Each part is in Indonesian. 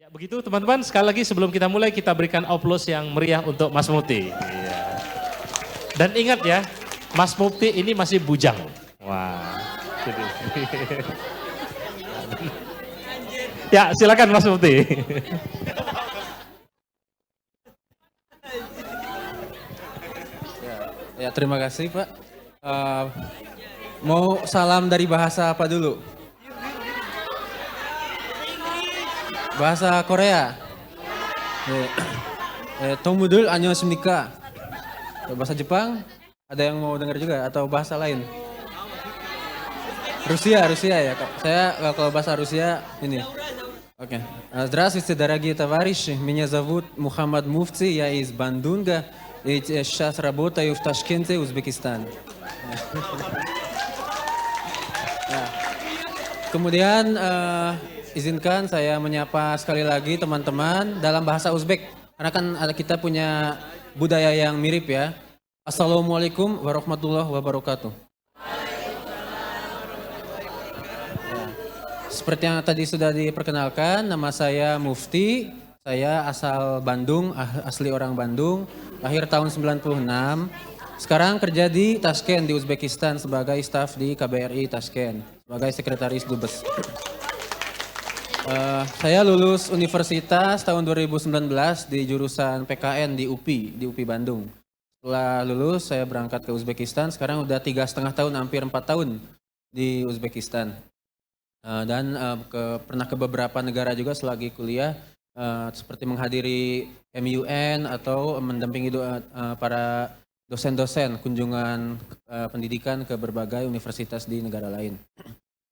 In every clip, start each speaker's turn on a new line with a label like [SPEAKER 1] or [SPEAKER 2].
[SPEAKER 1] Begitu teman-teman, sekali lagi sebelum kita mulai kita berikan applause yang meriah untuk Mas Mufti. Iya. Dan ingat ya, Mas Mufti ini masih bujang. Wah. Ya, silakan Mas Mufti.
[SPEAKER 2] Ya, terima kasih Pak. Mau salam dari bahasa apa dulu? Bahasa Korea. Tomudul annyeonghasimnika. Bahasa Jepang, ada yang mau dengar juga atau bahasa lain? Rusia ya. Saya kalau bahasa Rusia ini. Oke. Здравствуйте, дорогие товарищи. Меня зовут Мухаммад Муфти. Я из Бандунга. И сейчас работаю в Ташкенте, Узбекистан. Kemudian izinkan saya menyapa sekali lagi teman-teman dalam bahasa Uzbek. Karena kan kita punya budaya yang mirip ya. Assalamualaikum warahmatullahi wabarakatuh. Ya. Seperti yang tadi sudah diperkenalkan, nama saya Mufti. Saya asal Bandung, asli orang Bandung. Lahir tahun 96. Sekarang kerja di Tashkent di Uzbekistan sebagai staf di KBRI Tashkent, sebagai sekretaris dubes. Saya lulus universitas tahun 2019 di jurusan PKN di UPI Bandung. Setelah lulus saya berangkat ke Uzbekistan, sekarang udah 3,5 tahun, hampir 4 tahun di Uzbekistan. Pernah ke beberapa negara juga selagi kuliah, seperti menghadiri MUN atau mendampingi para dosen-dosen kunjungan pendidikan ke berbagai universitas di negara lain.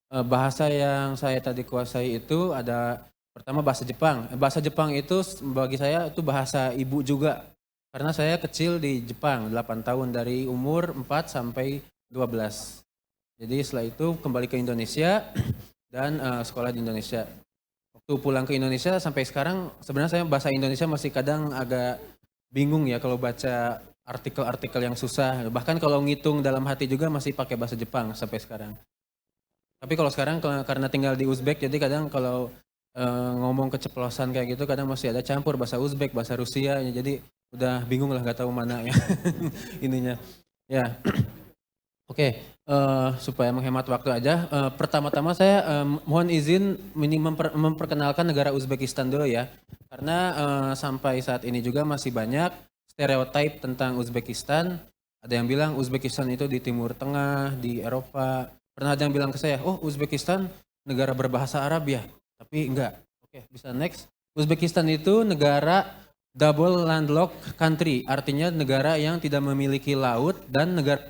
[SPEAKER 2] Bahasa yang saya tadi kuasai itu ada pertama bahasa Jepang. Bahasa Jepang itu bagi saya itu bahasa ibu juga. Karena saya kecil di Jepang 8 tahun dari umur 4 sampai 12. Jadi setelah itu kembali ke Indonesia dan sekolah di Indonesia. Waktu pulang ke Indonesia sampai sekarang sebenarnya saya bahasa Indonesia masih kadang agak bingung ya kalau baca artikel-artikel yang susah. Bahkan kalau ngitung dalam hati juga masih pakai bahasa Jepang sampai sekarang. Tapi kalau sekarang karena tinggal di Uzbek, jadi kadang kalau ngomong keceplosan kayak gitu, kadang masih ada campur bahasa Uzbek, bahasa Rusia. Jadi udah bingung lah, gak tahu mana ya ininya. Ya, oke. Supaya menghemat waktu aja. Pertama-tama saya mohon izin memperkenalkan negara Uzbekistan dulu ya. Karena sampai saat ini juga masih banyak stereotip tentang Uzbekistan. Ada yang bilang Uzbekistan itu di Timur Tengah, di Eropa. Pernah ada yang bilang ke saya, oh Uzbekistan negara berbahasa Arab ya? Tapi enggak. Oke, bisa next. Uzbekistan itu negara double landlocked country. Artinya negara yang tidak memiliki laut dan negara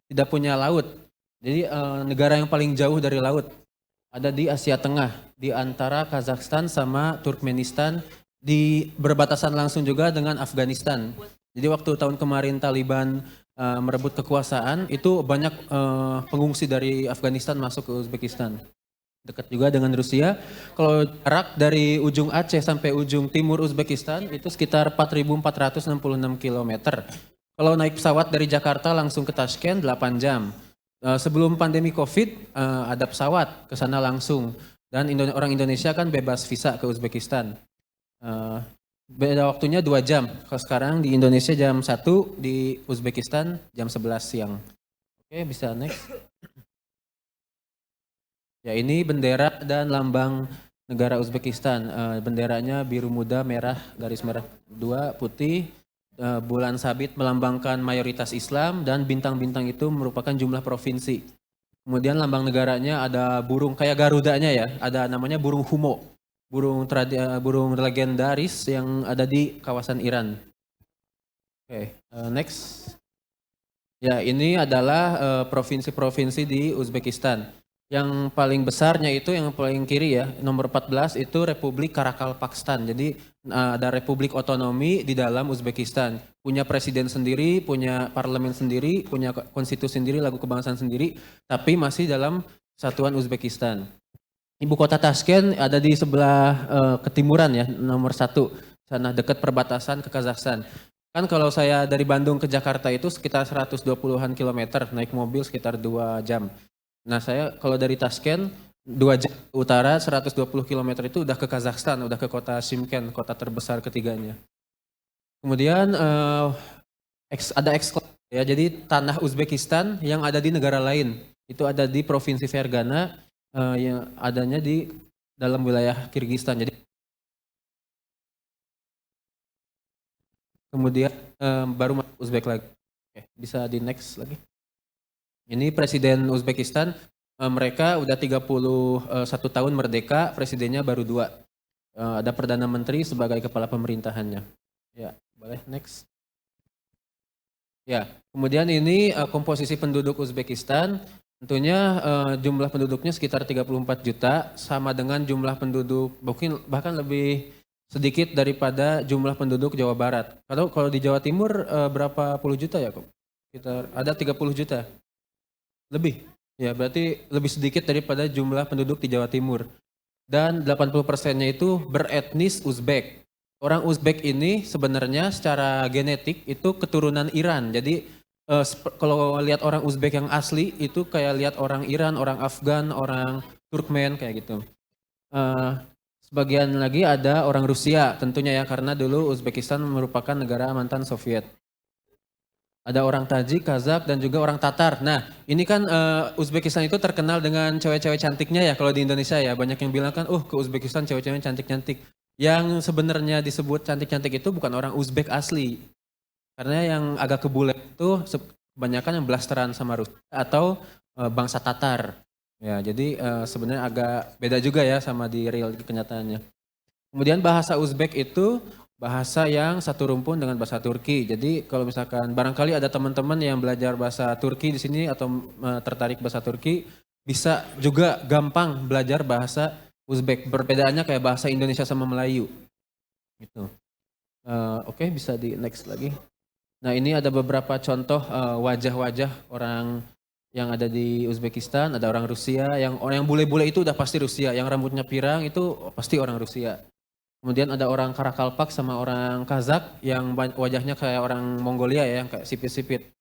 [SPEAKER 2] tidak punya laut. Jadi negara yang paling jauh dari laut. Ada di Asia Tengah. Di antara Kazakhstan sama Turkmenistan. Berbatasan langsung juga dengan Afghanistan. Jadi waktu tahun kemarin Taliban merebut kekuasaan, itu banyak pengungsi dari Afghanistan masuk ke Uzbekistan. Dekat juga dengan Rusia. Kalau jarak dari ujung Aceh sampai ujung timur Uzbekistan itu sekitar 4.466 km. Kalau naik pesawat dari Jakarta langsung ke Tashkent 8 jam. Sebelum pandemi Covid ada pesawat ke sana langsung. Dan orang Indonesia kan bebas visa ke Uzbekistan. Beda waktunya 2 jam. Kalau sekarang di Indonesia jam 1, di Uzbekistan jam 11 siang. Oke, bisa next. Ya, ini bendera dan lambang negara Uzbekistan. Benderanya biru muda, merah, garis merah 2, putih. Bulan sabit melambangkan mayoritas Islam dan bintang-bintang itu merupakan jumlah provinsi. Kemudian lambang negaranya ada burung kayak garudanya ya, ada namanya burung humo. Burung legendaris yang ada di kawasan Iran. Oke, next. Ya, ini adalah provinsi-provinsi di Uzbekistan. Yang paling besarnya itu yang paling kiri ya, nomor 14 itu Republik Karakalpakstan. Jadi ada Republik Otonomi di dalam Uzbekistan. Punya presiden sendiri, punya parlemen sendiri, punya konstitusi sendiri, lagu kebangsaan sendiri, tapi masih dalam Kesatuan Uzbekistan. Ibu kota Tashkent ada di sebelah ketimuran ya, nomor 1. Sana dekat perbatasan ke Kazakhstan. Kan kalau saya dari Bandung ke Jakarta itu sekitar 120-an kilometer, naik mobil sekitar 2 jam. Nah saya kalau dari Tashkent 2 jam ke utara 120 km itu udah ke Kazakhstan, udah ke kota Shymkent, kota terbesar ketiganya. Kemudian ada eksklave ya, jadi tanah Uzbekistan yang ada di negara lain. Itu ada di Provinsi Fergana yang adanya di dalam wilayah Kirgistan. Jadi kemudian baru masuk Uzbek lagi. Oke, bisa di next lagi. Ini Presiden Uzbekistan, mereka udah 31 tahun merdeka, presidennya baru 2. Ada Perdana Menteri sebagai kepala pemerintahannya. Ya, boleh next. Ya, kemudian ini komposisi penduduk Uzbekistan. Tentunya jumlah penduduknya sekitar 34 juta, sama dengan jumlah penduduk mungkin bahkan lebih sedikit daripada jumlah penduduk Jawa Barat. Kalau di Jawa Timur berapa puluh juta ya kok? Sekitar ada 30 juta. Lebih. Ya, berarti lebih sedikit daripada jumlah penduduk di Jawa Timur. Dan 80%-nya itu beretnis Uzbek. Orang Uzbek ini sebenarnya secara genetik itu keturunan Iran. Jadi kalau lihat orang Uzbek yang asli itu kayak lihat orang Iran, orang Afgan, orang Turkmen kayak gitu. Sebagian lagi ada orang Rusia tentunya ya, karena dulu Uzbekistan merupakan negara mantan Soviet. Ada orang Tajik, Kazakh, dan juga orang Tatar. Nah, ini kan Uzbekistan itu terkenal dengan cewek-cewek cantiknya ya kalau di Indonesia ya. Banyak yang bilang kan, ke Uzbekistan cewek-cewek cantik-cantik. Yang sebenarnya disebut cantik-cantik itu bukan orang Uzbek asli. Karena yang agak kebule itu kebanyakan yang blasteran sama Rusia atau bangsa Tatar. Ya, jadi sebenarnya agak beda juga ya sama di real kenyataannya. Kemudian bahasa Uzbek itu bahasa yang satu rumpun dengan bahasa Turki. Jadi kalau misalkan barangkali ada teman-teman yang belajar bahasa Turki di sini atau tertarik bahasa Turki, bisa juga gampang belajar bahasa Uzbek. Perbedaannya kayak bahasa Indonesia sama Melayu. Gitu. Oke, bisa di next lagi. Nah, ini ada beberapa contoh wajah-wajah orang yang ada di Uzbekistan. Ada orang Rusia, yang orang yang bule-bule itu udah pasti Rusia. Yang rambutnya pirang itu pasti orang Rusia. Kemudian ada orang Karakalpak sama orang Kazakh yang wajahnya kayak orang Mongolia ya, yang kayak sipit-sipit.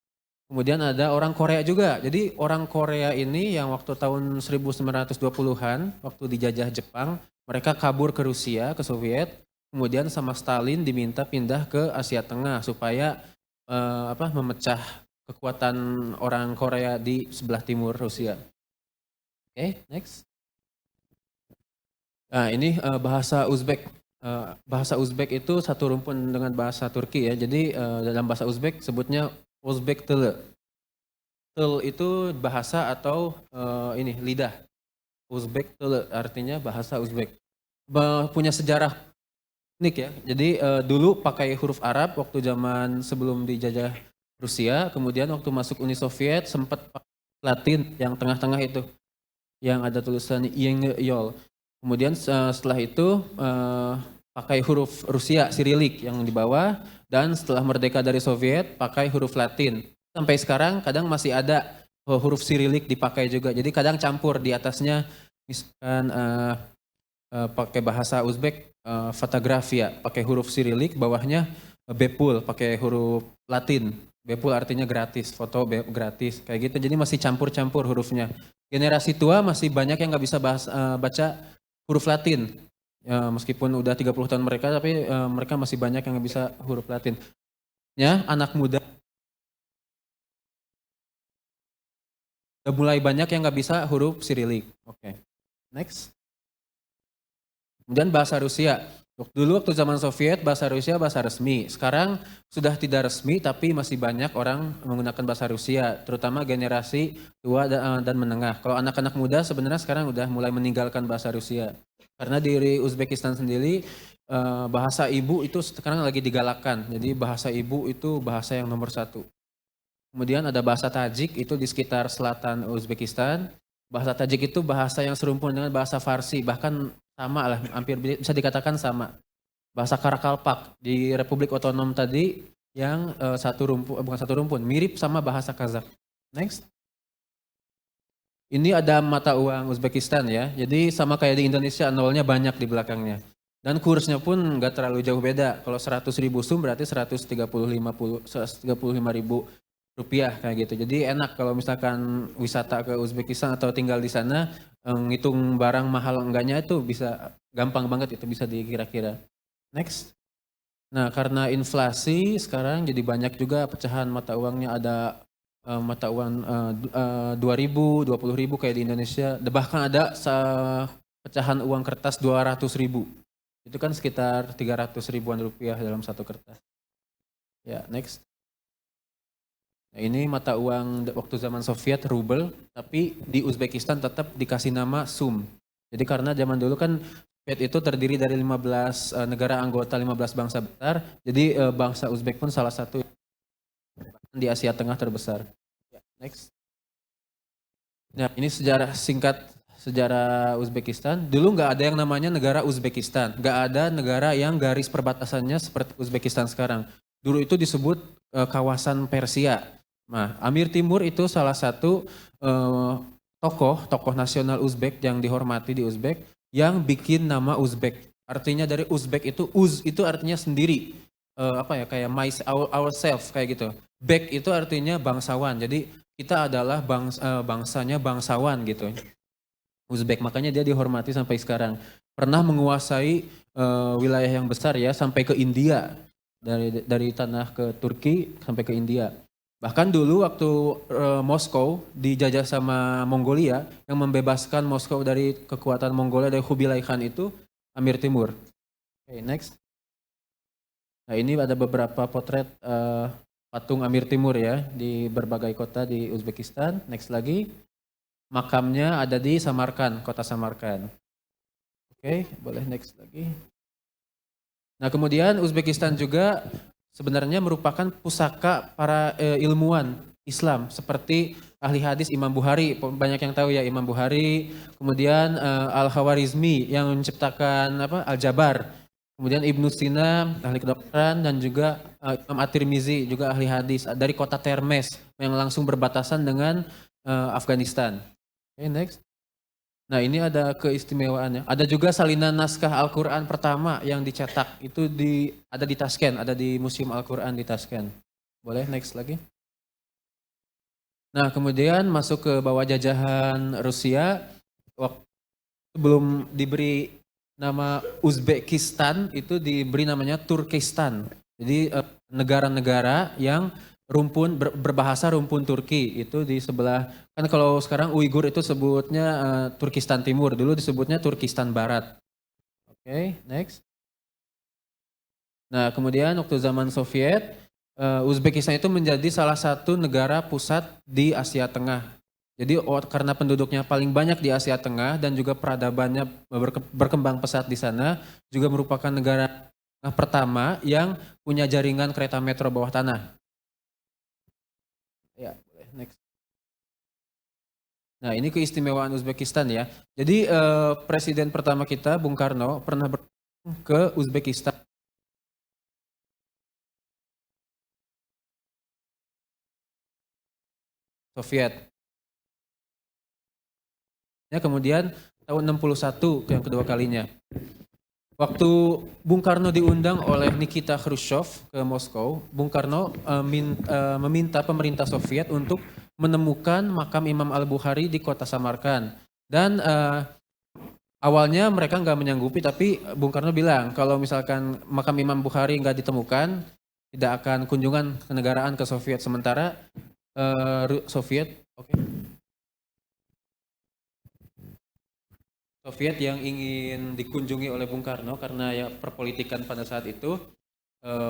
[SPEAKER 2] Kemudian ada orang Korea juga. Jadi orang Korea ini yang waktu tahun 1920-an, waktu dijajah Jepang, mereka kabur ke Rusia, ke Soviet. Kemudian sama Stalin diminta pindah ke Asia Tengah supaya memecah kekuatan orang Korea di sebelah timur Rusia. Oke, next. Nah, ini bahasa Uzbek. Bahasa Uzbek itu satu rumpun dengan bahasa Turki ya. Jadi dalam bahasa Uzbek sebutnya Uzbek tele. Tel itu bahasa atau ini lidah. Uzbek tele artinya bahasa Uzbek. Punya sejarah unik ya. Jadi dulu pakai huruf Arab waktu zaman sebelum dijajah Rusia. Kemudian waktu masuk Uni Soviet sempat pakai Latin yang tengah-tengah itu. Yang ada tulisan Yeng Yol. Kemudian setelah itu pakai huruf Rusia Sirilik yang di bawah, dan setelah merdeka dari Soviet pakai huruf Latin. Sampai sekarang kadang masih ada huruf Sirilik dipakai juga. Jadi kadang campur di atasnya misalkan pakai bahasa Uzbek Fotografia pakai huruf Sirilik, bawahnya Bepul pakai huruf Latin. Bepul artinya gratis, foto gratis kayak gitu. Jadi masih campur-campur hurufnya. Generasi tua masih banyak yang nggak bisa baca huruf Latin. Ya, meskipun udah 30 tahun mereka, tapi mereka masih banyak yang nggak bisa huruf Latin. Ya, anak muda udah mulai banyak yang nggak bisa huruf Sirilik. Oke, next. Kemudian bahasa Rusia. Dulu waktu zaman Soviet bahasa Rusia bahasa resmi. Sekarang sudah tidak resmi tapi masih banyak orang menggunakan bahasa Rusia, terutama generasi tua dan menengah. Kalau anak-anak muda sebenarnya sekarang udah mulai meninggalkan bahasa Rusia. Karena di Uzbekistan sendiri bahasa ibu itu sekarang lagi digalakkan. Jadi bahasa ibu itu bahasa yang nomor 1. Kemudian ada bahasa Tajik itu di sekitar selatan Uzbekistan. Bahasa Tajik itu bahasa yang serumpun dengan bahasa Farsi, bahkan sama lah, hampir bisa dikatakan sama. Bahasa Karakalpak di Republik Otonom tadi yang bukan satu rumpun, mirip sama bahasa Kazakh. Next. Ini ada mata uang Uzbekistan ya, jadi sama kayak di Indonesia, nolnya banyak di belakangnya. Dan kursnya pun nggak terlalu jauh beda. Kalau 100.000 Sum berarti 135.000 rupiah kayak gitu. Jadi enak kalau misalkan wisata ke Uzbekistan atau tinggal di sana, ngitung barang mahal enggaknya itu bisa gampang banget, itu bisa dikira-kira. Next. Nah, karena inflasi sekarang jadi banyak juga pecahan mata uangnya, ada mata uang 2.000, 20.000 kayak di Indonesia. Bahkan ada pecahan uang kertas 200.000. Itu kan sekitar 300 ribuan rupiah dalam satu kertas. Ya, next. Nah, ini mata uang waktu zaman Soviet, rubel, tapi di Uzbekistan tetap dikasih nama SUM. Jadi karena zaman dulu kan Soviet itu terdiri dari 15 negara anggota, 15 bangsa besar. Jadi bangsa Uzbek pun salah satu di Asia Tengah terbesar. Ya, next. Nah, ini sejarah singkat sejarah Uzbekistan. Dulu nggak ada yang namanya negara Uzbekistan. Nggak ada negara yang garis perbatasannya seperti Uzbekistan sekarang. Dulu itu disebut kawasan Persia. Nah, Amir Timur itu salah satu tokoh nasional Uzbek yang dihormati di Uzbek yang bikin nama Uzbek. Artinya dari Uzbek itu itu artinya sendiri. Apa ya, kayak ourselves kayak gitu. Bek itu artinya bangsawan. Jadi kita adalah bangsanya bangsawan gitu. Uzbek, makanya dia dihormati sampai sekarang. Pernah menguasai wilayah yang besar ya, sampai ke India. Dari tanah ke Turki sampai ke India. Bahkan dulu waktu Moskow dijajah sama Mongolia, yang membebaskan Moskow dari kekuatan Mongolia dari Kubilai Khan itu Amir Timur. Oke, next. Nah, ini ada beberapa potret patung Amir Timur ya di berbagai kota di Uzbekistan. Next lagi. Makamnya ada di Samarkand, kota Samarkand. Oke, boleh next lagi. Nah, kemudian Uzbekistan juga sebenarnya merupakan pusaka para ilmuwan Islam seperti ahli hadis Imam Bukhari. Banyak yang tahu ya Imam Bukhari. Kemudian Al-Khawarizmi yang menciptakan Al-Jabar. Kemudian Ibnu Sina, ahli kedokteran, dan juga Imam At-Tirmizi, juga ahli hadis dari kota Termes yang langsung berbatasan dengan Afghanistan. Oke, next. Nah, ini ada keistimewaannya. Ada juga salinan naskah Al-Quran pertama yang dicetak. Itu ada di Tashkent, ada di Museum Al-Quran di Tashkent. Boleh next lagi. Nah, kemudian masuk ke bawah jajahan Rusia. Belum diberi nama Uzbekistan, itu diberi namanya Turkistan. Jadi negara-negara yang berbahasa rumpun Turki itu di sebelah, kan kalau sekarang Uighur itu sebutnya Turkistan Timur, dulu disebutnya Turkistan Barat. Oke, next. Nah, kemudian waktu zaman Soviet, Uzbekistan itu menjadi salah satu negara pusat di Asia Tengah. Jadi karena penduduknya paling banyak di Asia Tengah dan juga peradabannya berkembang pesat di sana, juga merupakan negara pertama yang punya jaringan kereta metro bawah tanah. Ya, boleh next. Nah, ini keistimewaan Uzbekistan ya. Jadi presiden pertama kita, Bung Karno, pernah berkunjung ke Uzbekistan. Soviet. Ya, kemudian tahun 61 yang kedua kalinya. Waktu Bung Karno diundang oleh Nikita Khrushchev ke Moskow, Bung Karno meminta pemerintah Soviet untuk menemukan makam Imam Al-Bukhari di kota Samarkand. Dan awalnya mereka nggak menyanggupi, tapi Bung Karno bilang kalau misalkan makam Imam Bukhari nggak ditemukan, tidak akan kunjungan kenegaraan ke Soviet. Sementara Soviet yang ingin dikunjungi oleh Bung Karno karena ya perpolitikan pada saat itu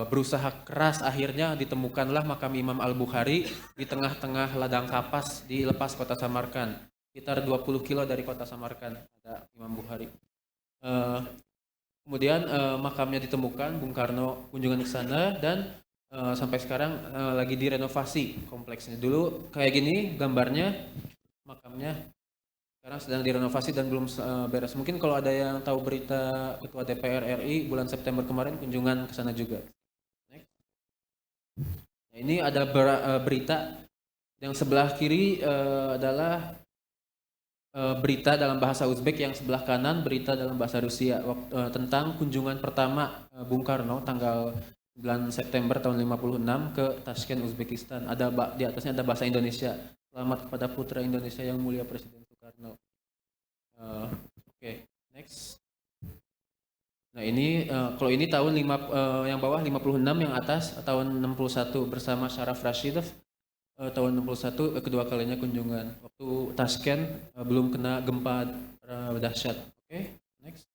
[SPEAKER 2] berusaha keras, akhirnya ditemukanlah makam Imam Al-Bukhari di tengah-tengah ladang kapas di lepas kota Samarkand. Sekitar 20 kilo dari kota Samarkand ada Imam Bukhari. Kemudian makamnya ditemukan, Bung Karno kunjungan ke sana dan sampai sekarang lagi direnovasi kompleksnya. Dulu kayak gini gambarnya, makamnya sekarang sedang direnovasi dan belum beres. Mungkin kalau ada yang tahu berita Ketua DPR RI bulan September kemarin kunjungan ke sana juga. Next. Nah, ini ada berita yang sebelah kiri adalah berita dalam bahasa Uzbek, yang sebelah kanan berita dalam bahasa Rusia tentang kunjungan pertama Bung Karno tanggal 9 September tahun 56 ke Tashkent, Uzbekistan. Ada di atasnya ada bahasa Indonesia. Selamat kepada putra Indonesia yang mulia Presiden Soekarno. Oke, next. Nah ini kalau ini tahun yang bawah 56, yang atas tahun 61 bersama Syaraf Rashidov. Tahun 61 kedua kalinya kunjungan. Waktu Tashkent belum kena gempa dahsyat. Oke, next.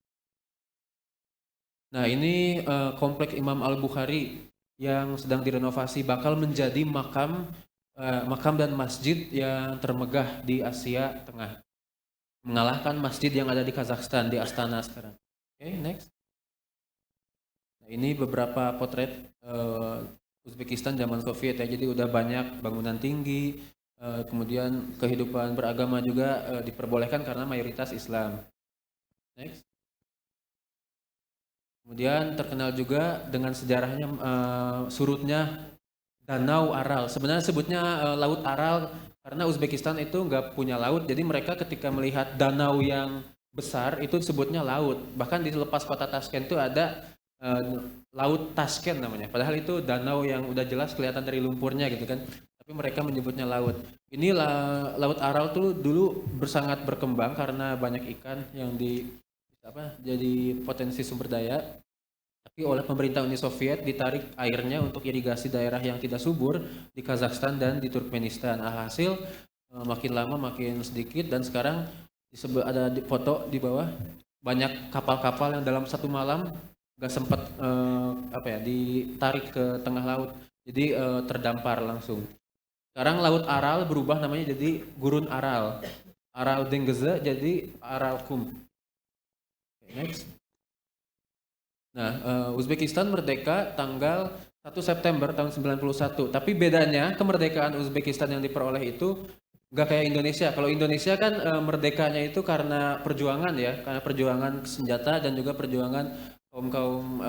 [SPEAKER 2] Nah ini kompleks Imam Al-Bukhari yang sedang direnovasi bakal menjadi makam dan masjid yang termegah di Asia Tengah. Mengalahkan masjid yang ada di Kazakhstan, di Astana sekarang. Oke, next. Nah, ini beberapa potret Uzbekistan zaman Soviet ya. Jadi udah banyak bangunan tinggi, kemudian kehidupan beragama juga diperbolehkan karena mayoritas Islam. Next. Kemudian terkenal juga dengan sejarahnya surutnya Danau Aral. Sebenarnya sebutnya Laut Aral karena Uzbekistan itu nggak punya laut. Jadi mereka ketika melihat danau yang besar itu sebutnya laut. Bahkan di lepas kota Tashkent itu ada Laut Tashkent namanya. Padahal itu danau yang udah jelas kelihatan dari lumpurnya gitu kan. Tapi mereka menyebutnya laut. Ini Laut Aral tuh dulu sangat berkembang karena banyak ikan yang jadi potensi sumber daya. Tapi oleh pemerintah Uni Soviet ditarik airnya untuk irigasi daerah yang tidak subur di Kazakhstan dan di Turkmenistan. Alhasil makin lama makin sedikit dan sekarang ada di foto di bawah banyak kapal-kapal yang dalam satu malam nggak sempat ditarik ke tengah laut. Jadi terdampar langsung. Sekarang Laut Aral berubah namanya jadi Gurun Aral. Aral Dengeze jadi Aral Kum. Next. Nah, Uzbekistan merdeka tanggal 1 September tahun 91. Tapi bedanya kemerdekaan Uzbekistan yang diperoleh itu nggak kayak Indonesia. Kalau Indonesia kan merdekanya itu karena perjuangan ya, karena perjuangan senjata dan juga perjuangan kaum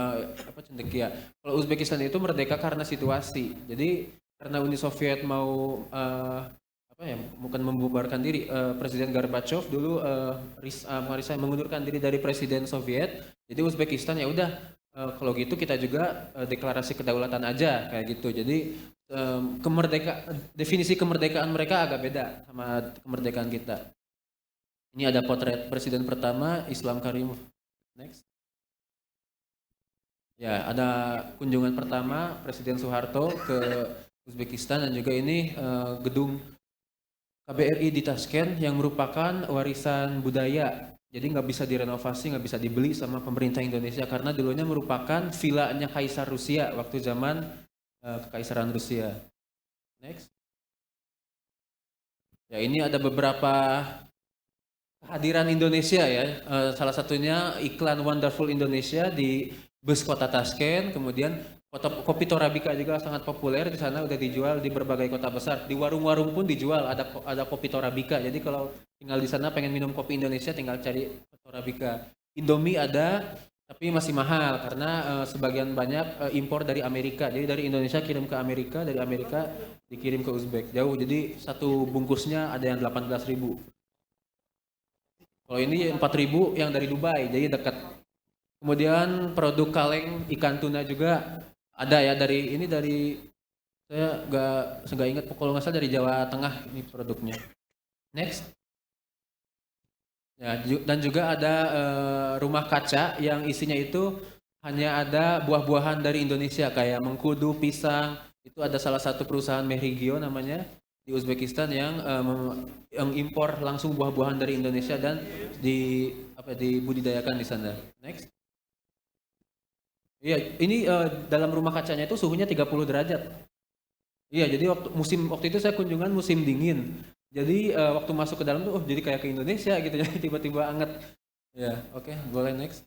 [SPEAKER 2] cendekia. Kalau Uzbekistan itu merdeka karena situasi. Jadi karena Uni Soviet mau bukan membubarkan diri, Presiden Gorbachev dulu mengundurkan diri dari Presiden Soviet. Jadi Uzbekistan ya udah kalau gitu kita juga deklarasi kedaulatan aja kayak gitu. Jadi definisi kemerdekaan mereka agak beda sama kemerdekaan kita. Ini ada potret presiden pertama Islam Karimov. Next. Ya, ada kunjungan pertama Presiden Soeharto ke Uzbekistan dan juga ini gedung KBRI di Tashkent yang merupakan warisan budaya. Jadi nggak bisa direnovasi, nggak bisa dibeli sama pemerintah Indonesia karena dulunya merupakan vilanya Kaisar Rusia waktu zaman Kekaisaran Rusia. Next. Ya ini ada beberapa kehadiran Indonesia ya. Salah satunya iklan Wonderful Indonesia di bus kota Tashkent, kemudian kopi Torabika juga sangat populer di sana, udah dijual di berbagai kota besar. Di warung-warung pun dijual, ada kopi Torabika. Jadi kalau tinggal di sana pengen minum kopi Indonesia tinggal cari Torabika. Indomie ada, tapi masih mahal karena sebagian banyak impor dari Amerika. Jadi dari Indonesia kirim ke Amerika, dari Amerika dikirim ke Uzbek. Jauh, jadi satu bungkusnya ada yang 18.000. Kalau ini 4.000 yang dari Dubai, jadi dekat. Kemudian produk kaleng ikan tuna juga ada ya dari saya nggak ingat, kalau nggak salah dari Jawa Tengah ini produknya. Next. Ya, dan juga ada rumah kaca yang isinya itu hanya ada buah-buahan dari Indonesia kayak mengkudu, pisang. Itu ada salah satu perusahaan Mehrigio namanya di Uzbekistan yang impor langsung buah-buahan dari Indonesia dan dibudidayakan di sana. Next. Iya, ini dalam rumah kacanya itu suhunya 30 derajat. Iya, jadi waktu itu saya kunjungan musim dingin. Jadi waktu masuk ke dalam tuh, jadi kayak ke Indonesia gitu, jadi tiba-tiba anget. Ya, oke, boleh next.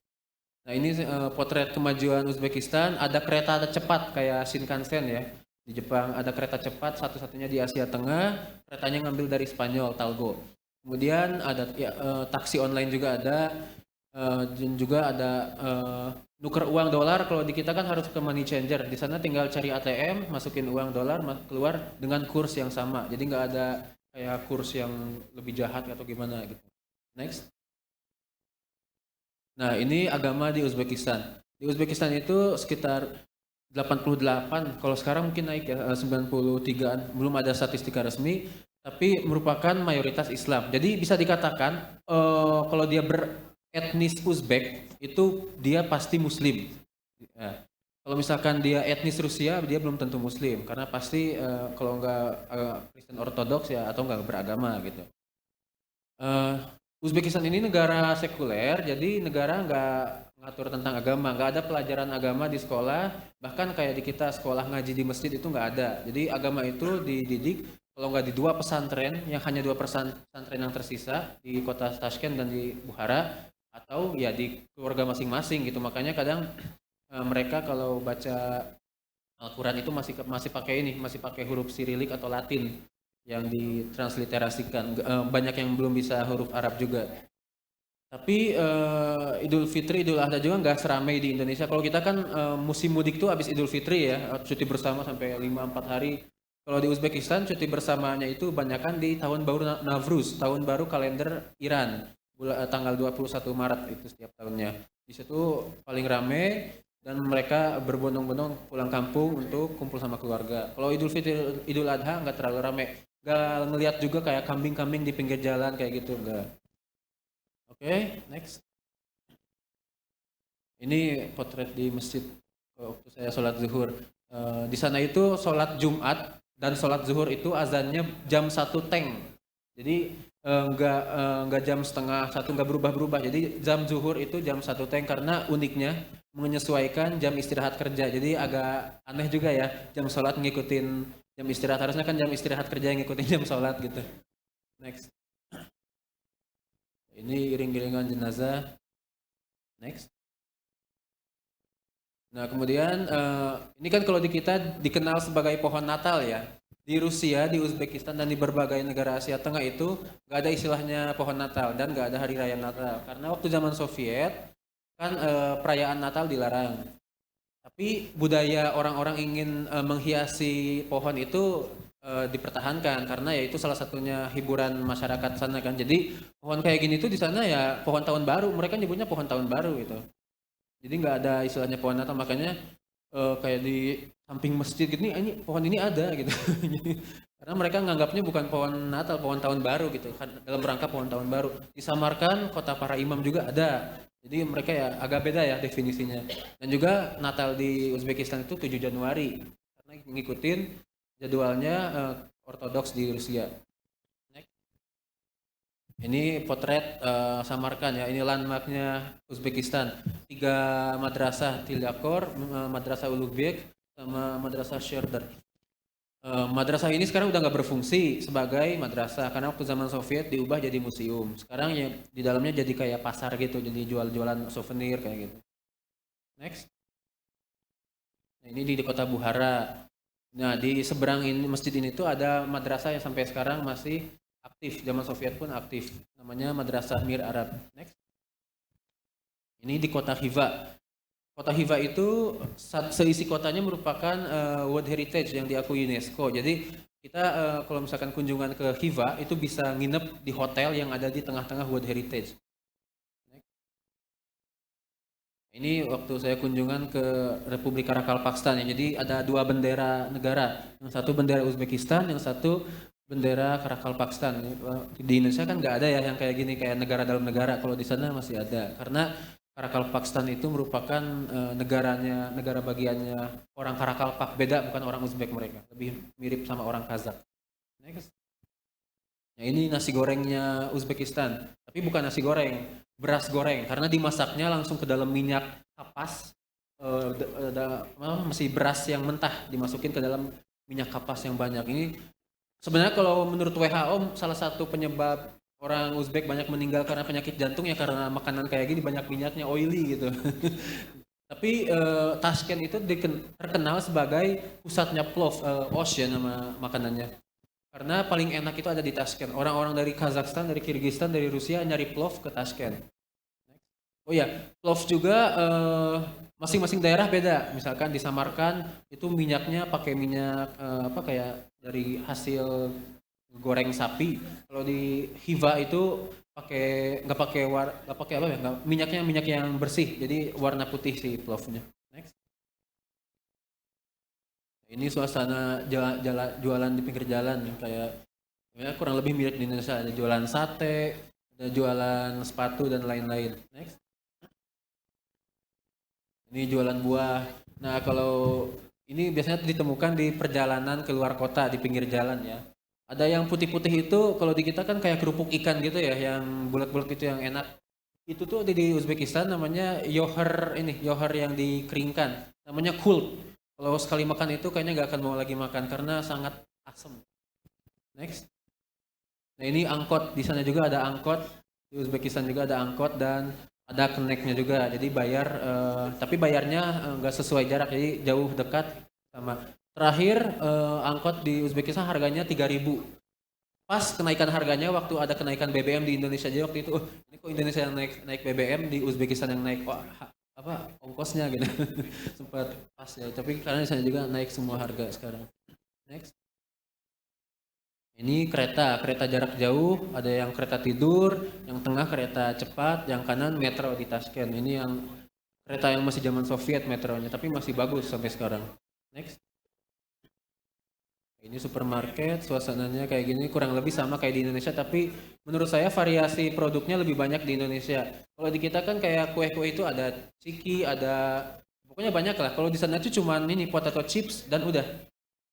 [SPEAKER 2] Nah ini potret kemajuan Uzbekistan. Ada kereta cepat kayak Shinkansen ya. Di Jepang ada kereta cepat satu-satunya di Asia Tengah. Keretanya ngambil dari Spanyol, Talgo. Kemudian ada taksi online juga ada. Dan juga ada nuker uang dolar. Kalau di kita kan harus ke money changer. Di sana tinggal cari ATM, masukin uang dolar, keluar dengan kurs yang sama. Jadi nggak ada kayak kurs yang lebih jahat atau gimana gitu. Next. Nah ini agama di Uzbekistan. Di Uzbekistan itu sekitar 88, kalau sekarang mungkin naik ya 93-an. Belum ada statistika resmi. tapi merupakan mayoritas Islam. Jadi bisa dikatakan kalau dia beretnis Uzbek itu dia pasti Muslim. Ya. Kalau misalkan dia etnis Rusia, dia belum tentu Muslim karena pasti kalau nggak Kristen Ortodoks ya atau nggak beragama gitu. Eh, Uzbekistan ini negara sekuler, jadi negara nggak ngatur tentang agama, nggak ada pelajaran agama di sekolah, bahkan kayak di kita sekolah ngaji di masjid itu nggak ada. Jadi agama itu dididik kalau nggak di dua pesantren, yang hanya dua pesantren yang tersisa di kota Tashkent dan di Bukhara, atau ya di keluarga masing-masing gitu. Makanya kadang mereka kalau baca Al-Quran itu masih pakai ini, masih pakai huruf Sirilik atau Latin yang ditransliterasikan. Banyak yang belum bisa huruf Arab juga. Tapi Idul Fitri, Idul Adha juga nggak seramai di Indonesia. Kalau kita kan musim mudik tuh habis Idul Fitri ya, cuti bersama sampai 5-4 hari. Kalau di Uzbekistan cuti bersamanya itu banyakan di tahun baru Navruz, tahun baru kalender Iran. Tanggal 21 Maret itu setiap tahunnya. Di situ paling rame dan mereka berbondong-bondong pulang kampung untuk kumpul sama keluarga. Kalau Idul Fitri, Idul Adha nggak terlalu rame. Nggak ngelihat juga kayak kambing-kambing di pinggir jalan kayak gitu, nggak. Oke, next. Ini potret di masjid waktu saya sholat zuhur. Di sana itu sholat Jumat dan sholat zuhur itu azannya jam 1 teng. Jadi nggak jam setengah satu, nggak berubah-berubah. Jadi jam zuhur itu jam 1 teng karena uniknya menyesuaikan jam istirahat kerja. Jadi agak aneh juga ya, jam sholat ngikutin jam istirahat. Harusnya kan jam istirahat kerja yang ngikutin jam sholat gitu. Next. Ini iring-iringan jenazah. Next. Nah, kemudian ini kan kalau di kita dikenal sebagai pohon Natal ya. Di Rusia, di Uzbekistan, dan di berbagai negara Asia Tengah itu nggak ada istilahnya pohon Natal dan nggak ada hari raya Natal. Karena waktu zaman Soviet kan perayaan Natal dilarang. Tapi budaya orang-orang ingin menghiasi pohon itu dipertahankan karena ya itu salah satunya hiburan masyarakat sana kan. Jadi pohon kayak gini tuh di sana ya pohon tahun baru. Mereka nyebutnya pohon tahun baru gitu. Jadi nggak ada istilahnya pohon Natal, makanya kayak di samping masjid gitu nih, ini pohon ini ada gitu. Karena mereka nganggapnya bukan pohon Natal, pohon tahun baru gitu, kan dalam rangka pohon tahun baru. Disamarkan kota para imam juga ada. Jadi mereka ya agak beda ya definisinya. Dan juga Natal di Uzbekistan itu 7 Januari karena ngikutin jadwalnya Ortodoks di Rusia. Ini potret Samarkand ya, ini landmarknya Uzbekistan. 3 madrasah Tilyakor, madrasah Ulugбек, sama madrasah Sherdar. Madrasah ini sekarang udah nggak berfungsi sebagai madrasah karena waktu zaman Soviet diubah jadi museum. Sekarang ya di dalamnya jadi kayak pasar gitu, jadi jual-jualan souvenir kayak gitu. Next. Nah, ini di kota Bukhara. Nah, di seberang ini masjid ini tuh ada madrasah yang sampai sekarang masih aktif, zaman Soviet pun aktif. Namanya Madrasah Mir Arab. Next. Ini di kota Hiva. Kota Hiva itu seisi kotanya merupakan World Heritage yang diakui UNESCO. Jadi kita kalau misalkan kunjungan ke Hiva itu bisa nginep di hotel yang ada di tengah-tengah World Heritage. Ini waktu saya kunjungan ke Republik Karakalpakstan ya. Jadi ada 2 bendera negara. Yang satu bendera Uzbekistan, yang satu bendera Karakalpakstan. Di Indonesia kan nggak ada ya yang kayak gini, kayak negara dalam negara. Kalau di sana masih ada. Karena Karakalpakstan itu merupakan negaranya, negara bagiannya orang Karakalpak. Beda, bukan orang Uzbek mereka. Lebih mirip sama orang Kazakh. Next. Nah, ini nasi gorengnya Uzbekistan. Tapi bukan nasi goreng, beras goreng. Karena dimasaknya langsung ke dalam minyak kapas. Masih beras yang mentah dimasukin ke dalam minyak kapas yang banyak. Ini sebenarnya kalau menurut WHO salah satu penyebab orang Uzbek banyak meninggal karena penyakit jantung ya karena makanan kayak gini banyak minyaknya, oily gitu. Tapi Tashkent itu terkenal sebagai pusatnya plov, ocean nama makanannya. Karena paling enak itu ada di Tashkent. Orang-orang dari Kazakhstan, dari Kyrgyzstan, dari Rusia nyari plov ke Tashkent. Oh ya, plov juga masing-masing daerah beda. Misalkan di Samarkand itu minyaknya pakai minyak apa kayak dari hasil goreng sapi. Kalau di Hiva itu nggak pakai apa ya? Minyaknya minyak yang bersih. Jadi warna putih si plovnya. Next. Ini suasana jualan di pinggir jalan yang kayak Ya, kurang lebih mirip di Indonesia, ada jualan sate, ada jualan sepatu dan lain-lain. Next. Ini jualan buah. Nah, kalau ini biasanya ditemukan di perjalanan keluar kota di pinggir jalan ya. Ada yang putih-putih itu kalau di kita kan kayak kerupuk ikan gitu ya, yang bulat-bulat itu yang enak. Itu tuh ada di Uzbekistan namanya yoher ini, yoher yang dikeringkan. Namanya kult. Kalau sekali makan itu kayaknya nggak akan mau lagi makan karena sangat asam. Next. Nah ini angkot, di sana juga ada angkot, di Uzbekistan juga ada angkot dan ada keneknya juga. Jadi bayar, tapi bayarnya nggak sesuai jarak, jadi jauh dekat sama. Terakhir angkot di Uzbekistan harganya 3.000. Pas kenaikan harganya waktu ada kenaikan BBM di Indonesia aja waktu itu, ini kok Indonesia yang naik naik BBM di Uzbekistan yang naik apa ongkosnya gitu. Sempat pas ya, tapi karena di sana juga naik semua harga sekarang. Next. Ini kereta, kereta jarak jauh, ada yang kereta tidur, yang tengah kereta cepat, yang kanan metro di Tashkent. Ini yang kereta yang masih zaman Soviet metronya, tapi masih bagus sampai sekarang. Next. Ini supermarket, suasananya kayak gini, kurang lebih sama kayak di Indonesia, tapi menurut saya variasi produknya lebih banyak di Indonesia. Kalau di kita kan kayak kue-kue itu ada ciki, ada pokoknya banyak lah. Kalau di sana itu cuman ini potato chips dan udah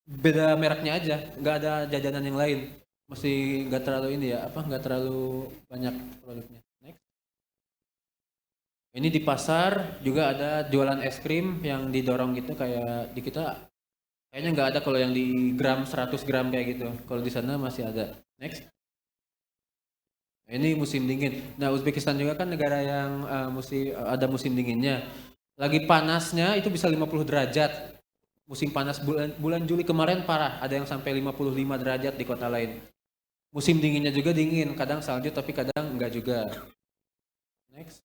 [SPEAKER 2] beda mereknya aja, nggak ada jajanan yang lain. Masih nggak terlalu ini ya, apa nggak terlalu banyak produknya. Next. Ini di pasar juga ada jualan es krim yang didorong gitu kayak di kita kayaknya nggak ada kalau yang di gram 100 gram kayak gitu. Kalau di sana masih ada. Next. Ini musim dingin. Nah, Uzbekistan juga kan negara yang ada musim dinginnya. Lagi panasnya itu bisa 50 derajat. Musim panas bulan Juli kemarin parah, ada yang sampai 55 derajat di kota lain. Musim dinginnya juga dingin, kadang salju tapi kadang enggak juga. Next.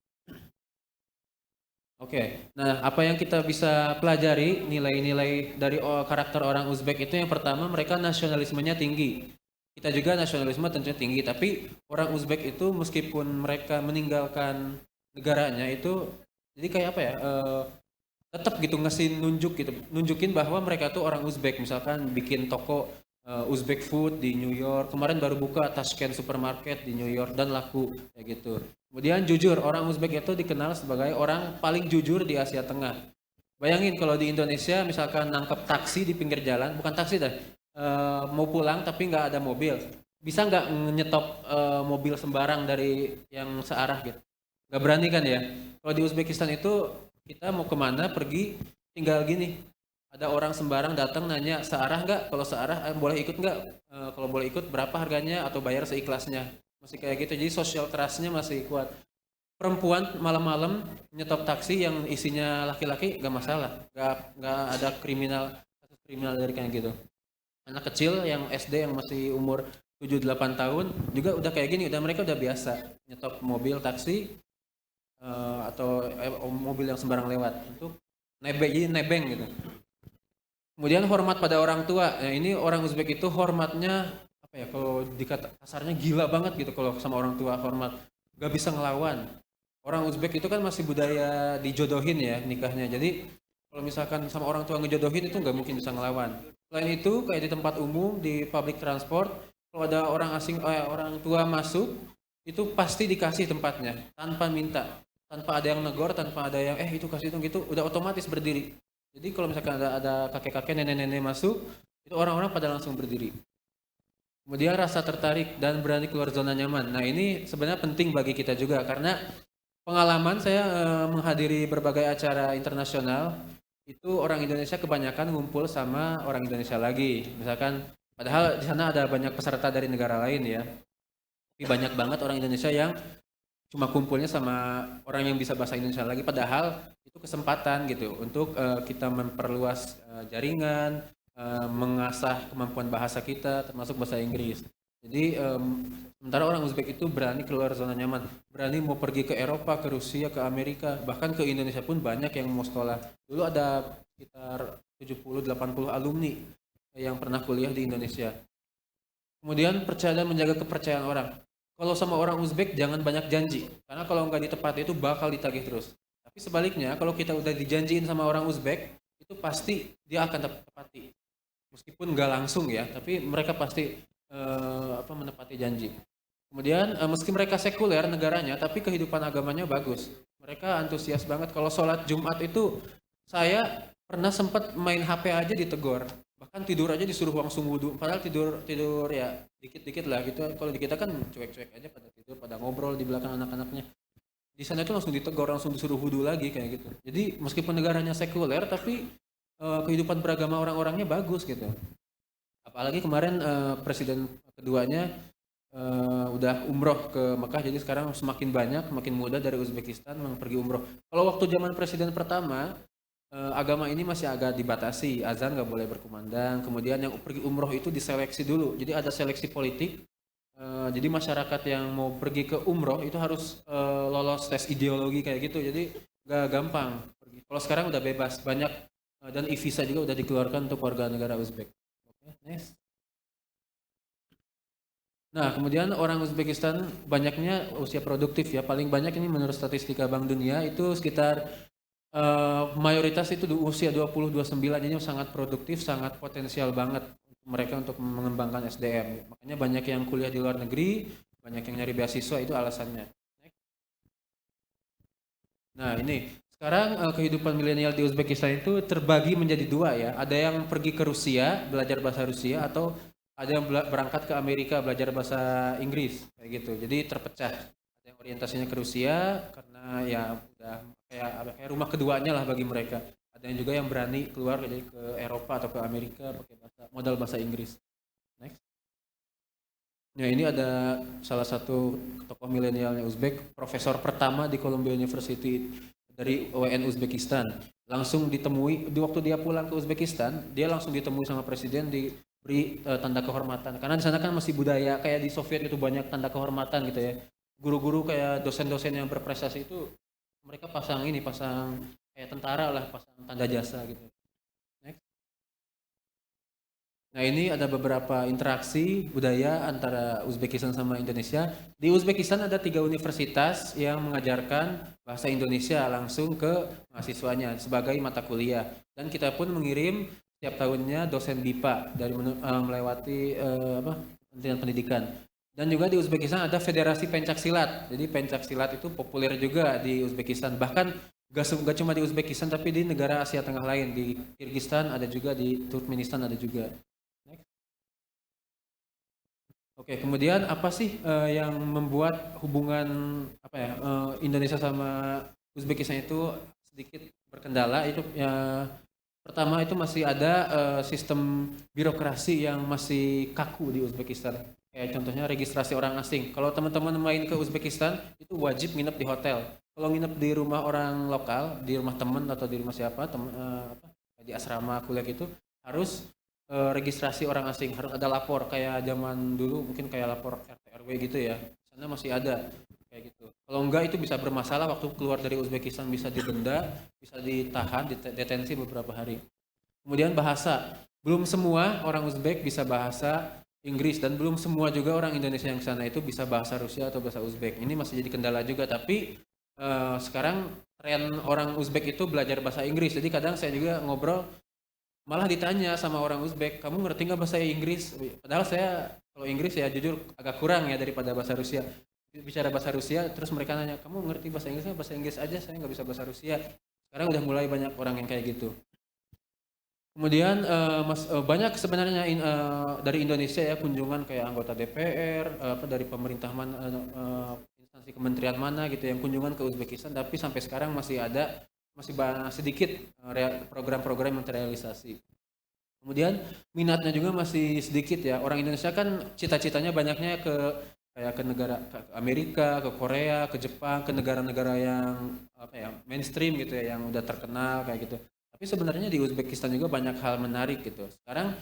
[SPEAKER 2] Oke, nah apa yang kita bisa pelajari nilai-nilai dari karakter orang Uzbek itu yang pertama mereka nasionalismenya tinggi. Kita juga nasionalisme tentunya tinggi, tapi orang Uzbek itu meskipun mereka meninggalkan negaranya itu jadi kayak apa ya? Tetap gitu ngasih nunjukin bahwa mereka tuh orang Uzbek, misalkan bikin toko Uzbek food di New York, kemarin baru buka Tashkent supermarket di New York dan laku kayak gitu. Kemudian jujur, orang Uzbek itu dikenal sebagai orang paling jujur di Asia Tengah. Bayangin kalau di Indonesia misalkan nangkep taksi di pinggir jalan, bukan taksi dah, mau pulang tapi nggak ada mobil, bisa nggak nyetop mobil sembarang dari yang searah gitu? Nggak berani kan ya? Kalau di Uzbekistan itu kita mau kemana pergi tinggal gini, ada orang sembarang datang nanya searah nggak, kalau searah boleh ikut nggak. Kalau boleh ikut berapa harganya atau bayar seikhlasnya, masih kayak gitu. Jadi social trustnya masih kuat. Perempuan malam-malam nyetop taksi yang isinya laki-laki nggak masalah, nggak ada kasus kriminal dari kayak gitu. Anak kecil yang SD yang masih umur 7-8 tahun juga udah kayak gini, udah mereka udah biasa nyetop mobil taksi atau mobil yang sembarang lewat untuk jadi nebeng gitu. Kemudian hormat pada orang tua. Nah, ini orang Uzbek itu hormatnya apa ya? Kalau dikata kasarnya gila banget gitu kalau sama orang tua hormat. Gak bisa ngelawan. Orang Uzbek itu kan masih budaya dijodohin ya nikahnya. Jadi kalau misalkan sama orang tua ngejodohin itu nggak mungkin bisa ngelawan. Selain itu kayak di tempat umum, di public transport, kalau ada orang asing, orang tua masuk, itu pasti dikasih tempatnya tanpa minta. Tanpa ada yang negor, tanpa ada yang itu kasih itu gitu, udah otomatis berdiri. Jadi kalau misalkan ada kakek-kakek, nenek-nenek masuk, itu orang-orang pada langsung berdiri. Kemudian rasa tertarik dan berani keluar zona nyaman. Nah ini sebenarnya penting bagi kita juga karena pengalaman saya menghadiri berbagai acara internasional, itu orang Indonesia kebanyakan ngumpul sama orang Indonesia lagi. Misalkan, padahal di sana ada banyak peserta dari negara lain ya. Tapi banyak banget orang Indonesia yang cuma kumpulnya sama orang yang bisa bahasa Indonesia lagi, padahal itu kesempatan gitu untuk kita memperluas jaringan, mengasah kemampuan bahasa kita termasuk bahasa Inggris. Jadi sementara orang Uzbek itu berani keluar zona nyaman, berani mau pergi ke Eropa, ke Rusia, ke Amerika, bahkan ke Indonesia pun banyak yang mau sekolah. Dulu ada sekitar 70-80 alumni yang pernah kuliah di Indonesia. Kemudian percaya dan menjaga kepercayaan orang. Kalau sama orang Uzbek jangan banyak janji, karena kalau nggak ditepati itu bakal ditagih terus. Tapi sebaliknya, kalau kita udah dijanjiin sama orang Uzbek, itu pasti dia akan tepati. Meskipun nggak langsung ya, tapi mereka pasti menepati janji. Kemudian meski mereka sekuler negaranya, tapi kehidupan agamanya bagus. Mereka antusias banget. Kalau sholat Jumat itu, saya pernah sempat main HP aja ditegur. Bahkan tidur aja disuruh langsung wudhu. Padahal tidur ya dikit-dikit lah gitu. Kalau di kita kan cuek-cuek aja pada tidur, pada ngobrol di belakang anak-anaknya. Di sana itu langsung ditegur, langsung disuruh wudhu lagi kayak gitu. Jadi meskipun negaranya sekuler, tapi kehidupan beragama orang-orangnya bagus gitu. Apalagi kemarin presiden keduanya udah umroh ke Mekah, jadi sekarang semakin banyak, makin mudah dari Uzbekistan yang pergi umroh. Kalau waktu zaman presiden pertama, agama ini masih agak dibatasi, azan nggak boleh berkumandang, kemudian yang pergi umroh itu diseleksi dulu, jadi ada seleksi politik. Jadi masyarakat yang mau pergi ke umroh itu harus lolos tes ideologi kayak gitu, jadi nggak gampang pergi. Kalau sekarang udah bebas, banyak dan e-visa juga udah dikeluarkan untuk warga negara Uzbek. Oke, next. Nah, kemudian orang Uzbekistan banyaknya usia produktif ya. Paling banyak ini menurut statistika Bank Dunia itu sekitar mayoritas itu di usia 20-29, ini sangat produktif, sangat potensial banget mereka untuk mengembangkan SDM. Makanya banyak yang kuliah di luar negeri, banyak yang nyari beasiswa, itu alasannya. Nah, ini sekarang kehidupan milenial di Uzbekistan itu terbagi menjadi dua ya. Ada yang pergi ke Rusia, belajar bahasa Rusia, atau ada yang berangkat ke Amerika belajar bahasa Inggris kayak gitu. Jadi terpecah. Ada yang orientasinya ke Rusia karena ya udah kayak rumah keduanya lah bagi mereka. Ada yang juga yang berani keluar jadi ke Eropa atau ke Amerika pakai modal bahasa Inggris. Next. Ya, ini ada salah satu tokoh milenialnya Uzbek, profesor pertama di Columbia University dari UIN Uzbekistan. Langsung ditemui, di waktu dia pulang ke Uzbekistan, dia langsung ditemui sama presiden, diberi tanda kehormatan. Karena di sana kan masih budaya, kayak di Soviet itu banyak tanda kehormatan gitu ya. Guru-guru kayak dosen-dosen yang berprestasi itu, mereka pasang kayak tentara lah, pasang tanda jasa gitu. Nah, ini ada beberapa interaksi budaya antara Uzbekistan sama Indonesia. Di Uzbekistan ada 3 universitas yang mengajarkan bahasa Indonesia langsung ke mahasiswanya sebagai mata kuliah. Dan kita pun mengirim setiap tahunnya dosen BIPA dari melewati Kementerian Pendidikan. Dan juga di Uzbekistan ada Federasi Pencak Silat. Jadi pencak silat itu populer juga di Uzbekistan. Bahkan gak cuma di Uzbekistan tapi di negara Asia Tengah lain. Di Kyrgyzstan ada juga, di Turkmenistan ada juga. Oke, kemudian apa sih yang membuat hubungan Indonesia sama Uzbekistan itu sedikit berkendala? Itu ya, pertama itu masih ada sistem birokrasi yang masih kaku di Uzbekistan. Kayak contohnya registrasi orang asing. Kalau teman-teman main ke Uzbekistan itu wajib nginep di hotel. Kalau nginep di rumah orang lokal, di rumah teman atau di rumah siapa, di asrama kuliah itu harus registrasi orang asing, harus ada lapor kayak zaman dulu, mungkin kayak lapor RT RW gitu ya. Sana masih ada kayak gitu. Kalau enggak itu bisa bermasalah, waktu keluar dari Uzbekistan bisa didenda, bisa ditahan, detensi beberapa hari. Kemudian bahasa, belum semua orang Uzbek bisa bahasa Inggris dan belum semua juga orang Indonesia yang sana itu bisa bahasa Rusia atau bahasa Uzbek. Ini masih jadi kendala juga, tapi sekarang tren orang Uzbek itu belajar bahasa Inggris. Jadi kadang saya juga ngobrol, malah ditanya sama orang Uzbek, kamu ngerti nggak bahasa Inggris? Padahal saya kalau Inggris ya jujur agak kurang ya daripada bahasa Rusia. Bicara bahasa Rusia, terus mereka nanya, kamu ngerti bahasa Inggris? Bahasa Inggris aja, saya nggak bisa bahasa Rusia. Sekarang udah mulai banyak orang yang kayak gitu. Kemudian banyak sebenarnya dari Indonesia ya kunjungan kayak anggota DPR, dari pemerintah mana, instansi kementerian mana gitu yang kunjungan ke Uzbekistan, tapi sampai sekarang masih sedikit program-program yang terrealisasi. Kemudian minatnya juga masih sedikit ya. Orang Indonesia kan cita-citanya banyaknya ke negara, ke Amerika, ke Korea, ke Jepang, ke negara-negara yang mainstream gitu ya, yang udah terkenal kayak gitu. Tapi sebenarnya di Uzbekistan juga banyak hal menarik gitu. Sekarang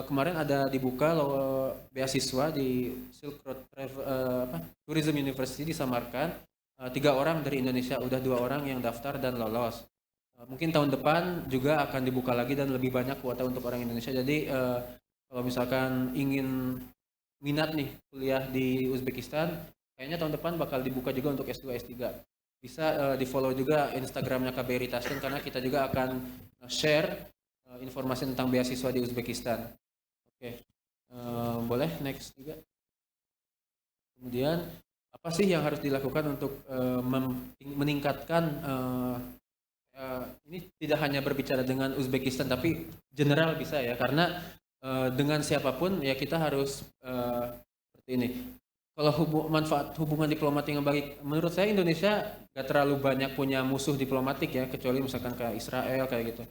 [SPEAKER 2] kemarin ada dibuka beasiswa di Silk Road Tourism University di Samarkand. 3 orang dari Indonesia, udah 2 orang yang daftar dan lolos. Mungkin tahun depan juga akan dibuka lagi dan lebih banyak kuota untuk orang Indonesia. Jadi kalau misalkan ingin minat nih kuliah di Uzbekistan, kayaknya tahun depan bakal dibuka juga untuk S2, S3. Bisa di follow juga Instagramnya KBRI Tashkent karena kita juga akan share informasi tentang beasiswa di Uzbekistan. Oke. Boleh next juga. Kemudian apa sih yang harus dilakukan untuk meningkatkan ini tidak hanya berbicara dengan Uzbekistan tapi general bisa ya, karena dengan siapapun ya kita harus seperti ini. Kalau manfaat hubungan diplomatik yang baik, menurut saya Indonesia gak terlalu banyak punya musuh diplomatik ya, kecuali misalkan kayak Israel kayak gitu.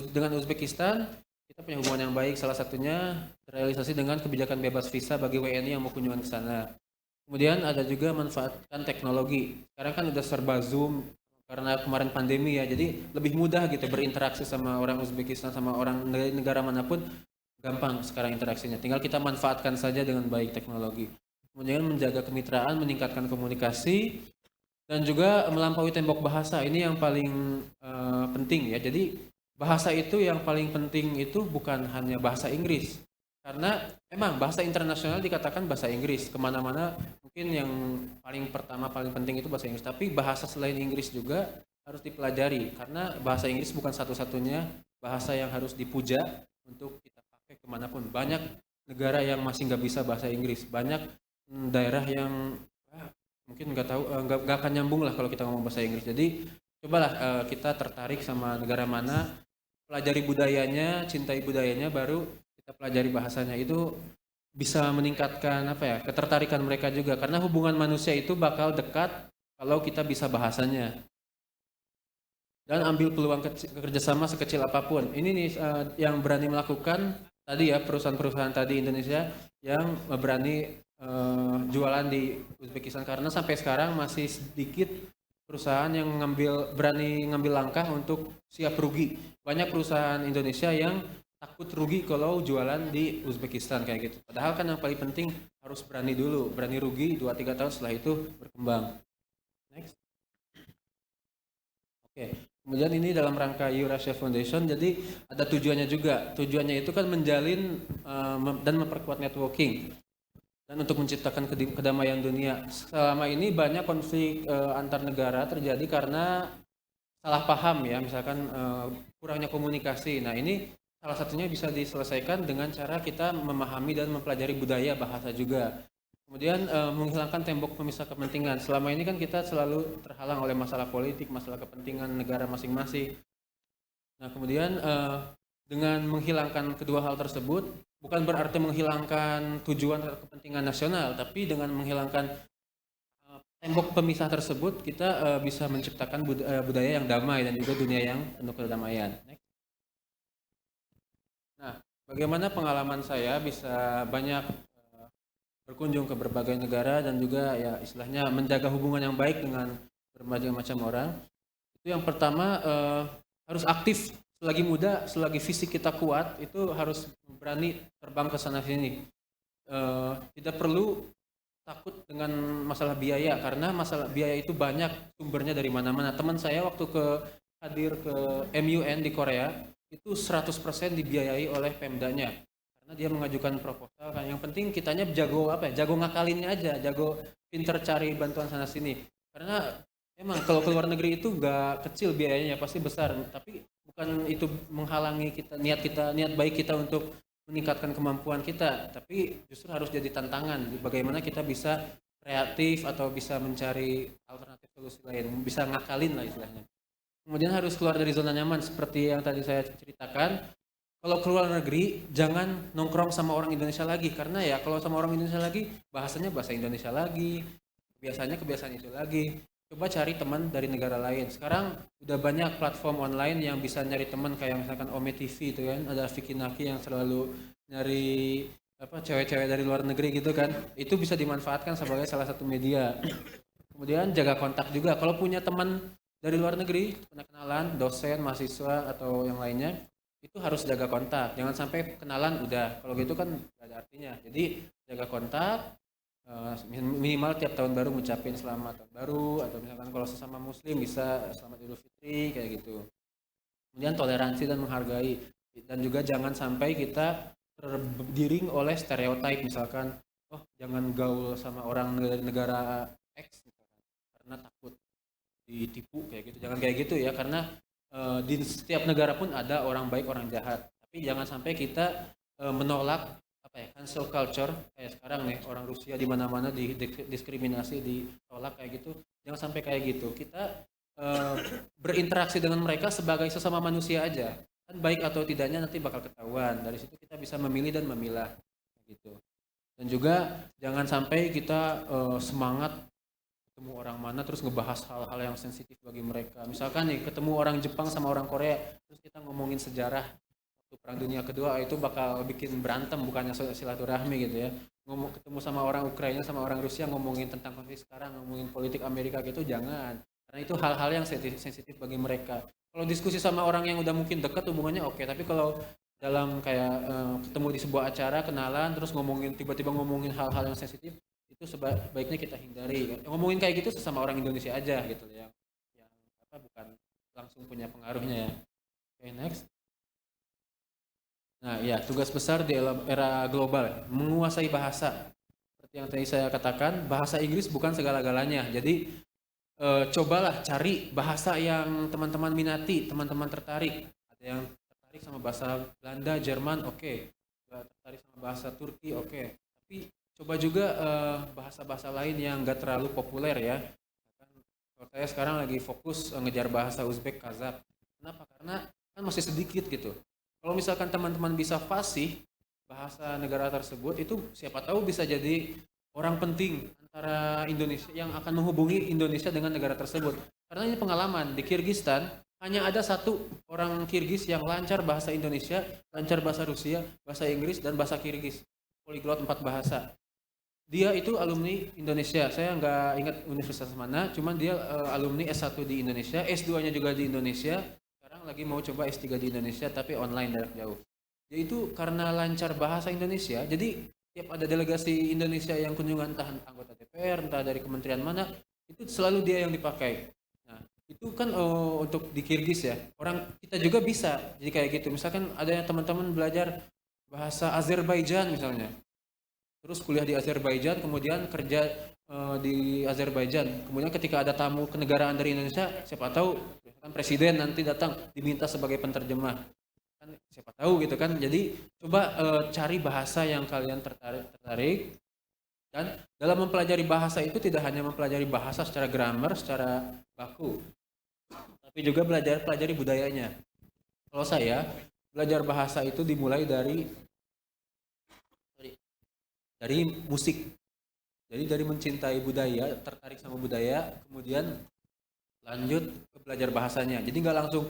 [SPEAKER 2] Dengan Uzbekistan kita punya hubungan yang baik, salah satunya terrealisasi dengan kebijakan bebas visa bagi WNI yang mau kunjungan ke sana. Kemudian ada juga manfaatkan teknologi. Sekarang kan udah serba Zoom karena kemarin pandemi ya, jadi lebih mudah gitu berinteraksi sama orang Uzbekistan, sama orang negara manapun, gampang sekarang interaksinya. Tinggal kita manfaatkan saja dengan baik teknologi. Kemudian menjaga kemitraan, meningkatkan komunikasi, dan juga melampaui tembok bahasa. Ini yang paling penting ya. Jadi bahasa itu yang paling penting itu bukan hanya bahasa Inggris. Karena memang bahasa internasional dikatakan bahasa Inggris. Kemana-mana mungkin yang paling pertama, paling penting itu bahasa Inggris. Tapi bahasa selain Inggris juga harus dipelajari. Karena bahasa Inggris bukan satu-satunya bahasa yang harus dipuja untuk kita pakai kemanapun. Banyak negara yang masih nggak bisa bahasa Inggris. Banyak daerah yang mungkin nggak tahu, nggak akan nyambung lah kalau kita ngomong bahasa Inggris. Jadi cobalah kita tertarik sama negara mana, pelajari budayanya, cintai budayanya, baru kita pelajari bahasanya. Itu bisa meningkatkan apa ya, ketertarikan mereka juga, karena hubungan manusia itu bakal dekat kalau kita bisa bahasanya. Dan ambil peluang kerjasama sekecil apapun. Ini nih yang berani melakukan tadi ya, perusahaan-perusahaan tadi Indonesia yang berani jualan di Uzbekistan, karena sampai sekarang masih sedikit perusahaan yang berani ngambil langkah untuk siap rugi. Banyak perusahaan Indonesia yang takut rugi kalau jualan di Uzbekistan kayak gitu. Padahal kan yang paling penting harus berani dulu, berani rugi 2-3 tahun setelah itu berkembang. Next. Oke. Kemudian ini dalam rangka Eurasia Foundation, jadi ada tujuannya juga. Tujuannya itu kan menjalin dan memperkuat networking dan untuk menciptakan kedamaian dunia. Selama ini banyak konflik antar negara terjadi karena salah paham ya, misalkan kurangnya komunikasi. Nah ini salah satunya bisa diselesaikan dengan cara kita memahami dan mempelajari budaya, bahasa juga. Kemudian menghilangkan tembok pemisah kepentingan. Selama ini kan kita selalu terhalang oleh masalah politik, masalah kepentingan negara masing-masing. Nah kemudian dengan menghilangkan kedua hal tersebut, bukan berarti menghilangkan tujuan atau kepentingan nasional, tapi dengan menghilangkan tembok pemisah tersebut, kita bisa menciptakan budaya yang damai dan juga dunia yang penuh kedamaian. Next. Nah, bagaimana pengalaman saya bisa banyak berkunjung ke berbagai negara dan juga ya istilahnya menjaga hubungan yang baik dengan berbagai macam orang. Itu yang pertama, harus aktif. Selagi muda, selagi fisik kita kuat, itu harus berani terbang ke sana sini. Tidak perlu takut dengan masalah biaya, karena masalah biaya itu banyak sumbernya dari mana-mana. Teman saya waktu hadir ke MUN di Korea, itu 100% dibiayai oleh Pemdanya. Karena dia mengajukan proposal, kan yang penting kitanya jago apa ya, jago ngakalinnya aja, jago pinter cari bantuan sana sini. Karena emang kalau ke luar negeri itu gak kecil biayanya, pasti besar. Tapi bukan itu menghalangi niat baik kita untuk meningkatkan kemampuan kita, tapi justru harus jadi tantangan. Bagaimana kita bisa kreatif atau bisa mencari alternatif solusi lain, bisa ngakalin lah istilahnya. Kemudian harus keluar dari zona nyaman, seperti yang tadi saya ceritakan. Kalau keluar negeri, jangan nongkrong sama orang Indonesia lagi. Karena ya kalau sama orang Indonesia lagi, bahasanya bahasa Indonesia lagi, kebiasaan itu lagi. Coba cari teman dari negara lain. Sekarang udah banyak platform online yang bisa nyari teman, kayak misalkan Ome TV itu kan, ada Vicky Naki yang selalu nyari cewek-cewek dari luar negeri gitu kan. Itu bisa dimanfaatkan sebagai salah satu media. Kemudian jaga kontak juga. Kalau punya teman dari luar negeri, punya kenalan, dosen, mahasiswa atau yang lainnya, itu harus jaga kontak. Jangan sampai kenalan udah, kalau gitu kan gak ada artinya. Jadi jaga kontak, minimal tiap tahun baru ngucapin selamat tahun baru, atau misalkan kalau sesama muslim bisa selamat Idul Fitri kayak gitu. Kemudian toleransi dan menghargai, dan juga jangan sampai kita tergiring oleh stereotip, misalkan oh jangan gaul sama orang dari negara X misalkan, karena takut ditipu kayak gitu. Jangan kayak gitu ya, karena di setiap negara pun ada orang baik orang jahat, tapi jangan sampai kita menolak apa ya, cancel culture kayak sekarang nih, orang Rusia di mana-mana diskriminasi, ditolak kayak gitu. Jangan sampai kayak gitu. Kita eh, berinteraksi dengan mereka sebagai sesama manusia aja. Kan baik atau tidaknya nanti bakal ketahuan. Dari situ kita bisa memilih dan memilah gitu. Dan juga jangan sampai kita semangat ketemu orang mana terus ngebahas hal-hal yang sensitif bagi mereka. Misalkan nih ketemu orang Jepang sama orang Korea, terus kita ngomongin sejarah waktu Perang Dunia Kedua, itu bakal bikin berantem bukannya silaturahmi gitu ya. Ngomong ketemu sama orang Ukraina sama orang Rusia ngomongin tentang konflik sekarang, ngomongin politik Amerika gitu jangan. Karena itu hal-hal yang sensitif bagi mereka. Kalau diskusi sama orang yang udah mungkin dekat hubungannya oke, tapi kalau dalam kayak ketemu di sebuah acara kenalan terus ngomongin tiba-tiba ngomongin hal-hal yang sensitif, itu sebaiknya kita hindari. Ngomongin kayak gitu sesama orang Indonesia aja gitu yang apa bukan langsung punya pengaruhnya ya. Oke, next. Nah, ya, tugas besar di era global menguasai bahasa. Seperti yang tadi saya katakan, bahasa Inggris bukan segala-galanya. Jadi cobalah cari bahasa yang teman-teman minati, teman-teman tertarik. Ada yang tertarik sama bahasa Belanda, Jerman, oke. Tertarik sama bahasa Turki, oke. Tapi coba juga bahasa-bahasa lain yang nggak terlalu populer ya. Kalau saya sekarang lagi fokus ngejar bahasa Uzbek, Kazakh. Kenapa? Karena kan masih sedikit gitu. Kalau misalkan teman-teman bisa fasih bahasa negara tersebut, itu siapa tahu bisa jadi orang penting antara Indonesia yang akan menghubungi Indonesia dengan negara tersebut. Karena ini pengalaman di Kirgistan hanya ada satu orang Kirgis yang lancar bahasa Indonesia, lancar bahasa Rusia, bahasa Inggris dan bahasa Kirgis. Poliglot 4 bahasa. Dia itu alumni Indonesia. Saya nggak ingat universitas mana, cuman dia alumni S1 di Indonesia, S2-nya juga di Indonesia. Sekarang lagi mau coba S3 di Indonesia tapi online jarak jauh. Dia itu karena lancar bahasa Indonesia, jadi tiap ada delegasi Indonesia yang kunjungan entah anggota DPR, entah dari kementerian mana, itu selalu dia yang dipakai. Nah, itu kan untuk di Kirgis ya. Orang kita juga bisa jadi kayak gitu. Misalkan ada yang teman-teman belajar bahasa Azerbaijan misalnya. Terus kuliah di Azerbaijan, kemudian kerja di Azerbaijan. Kemudian ketika ada tamu kenegaraan dari Indonesia, siapa tahu kan presiden nanti datang diminta sebagai penterjemah. Kan siapa tahu gitu kan. Jadi coba cari bahasa yang kalian tertarik. Dan dalam mempelajari bahasa itu tidak hanya mempelajari bahasa secara grammar, secara baku, tapi juga pelajari budayanya. Kalau saya belajar bahasa itu dimulai dari musik. Jadi dari mencintai budaya, tertarik sama budaya, kemudian lanjut ke belajar bahasanya. Jadi nggak langsung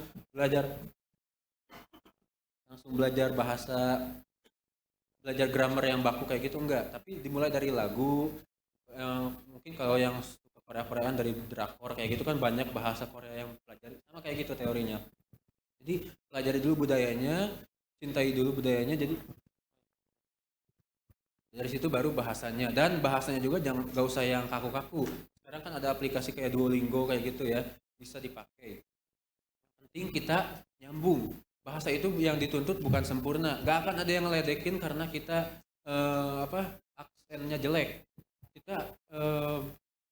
[SPEAKER 2] belajar bahasa, belajar grammar yang baku kayak gitu enggak. Tapi dimulai dari lagu. Mungkin kalau yang suka Korea-Koreaan dari drakor kayak gitu kan banyak bahasa Korea yang pelajari. Sama kayak gitu teorinya. Jadi pelajari dulu budayanya, cintai dulu budayanya. Jadi dari situ baru bahasanya, dan bahasanya juga jangan gak usah yang kaku-kaku. Sekarang kan ada aplikasi kayak Duolingo kayak gitu ya, bisa dipakai. Penting kita nyambung. Bahasa itu yang dituntut bukan sempurna. Gak akan ada yang ngeledekin karena kita aksennya jelek. Kita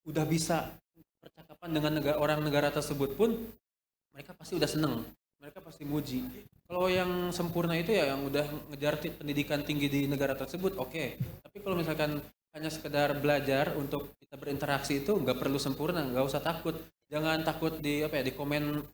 [SPEAKER 2] udah bisa percakapan dengan orang negara tersebut pun mereka pasti udah seneng. Mereka pasti muji. Kalau yang sempurna itu ya yang udah ngejar pendidikan tinggi di negara tersebut, oke. Tapi kalau misalkan hanya sekedar belajar untuk kita berinteraksi itu nggak perlu sempurna, nggak usah takut. Jangan takut di komen,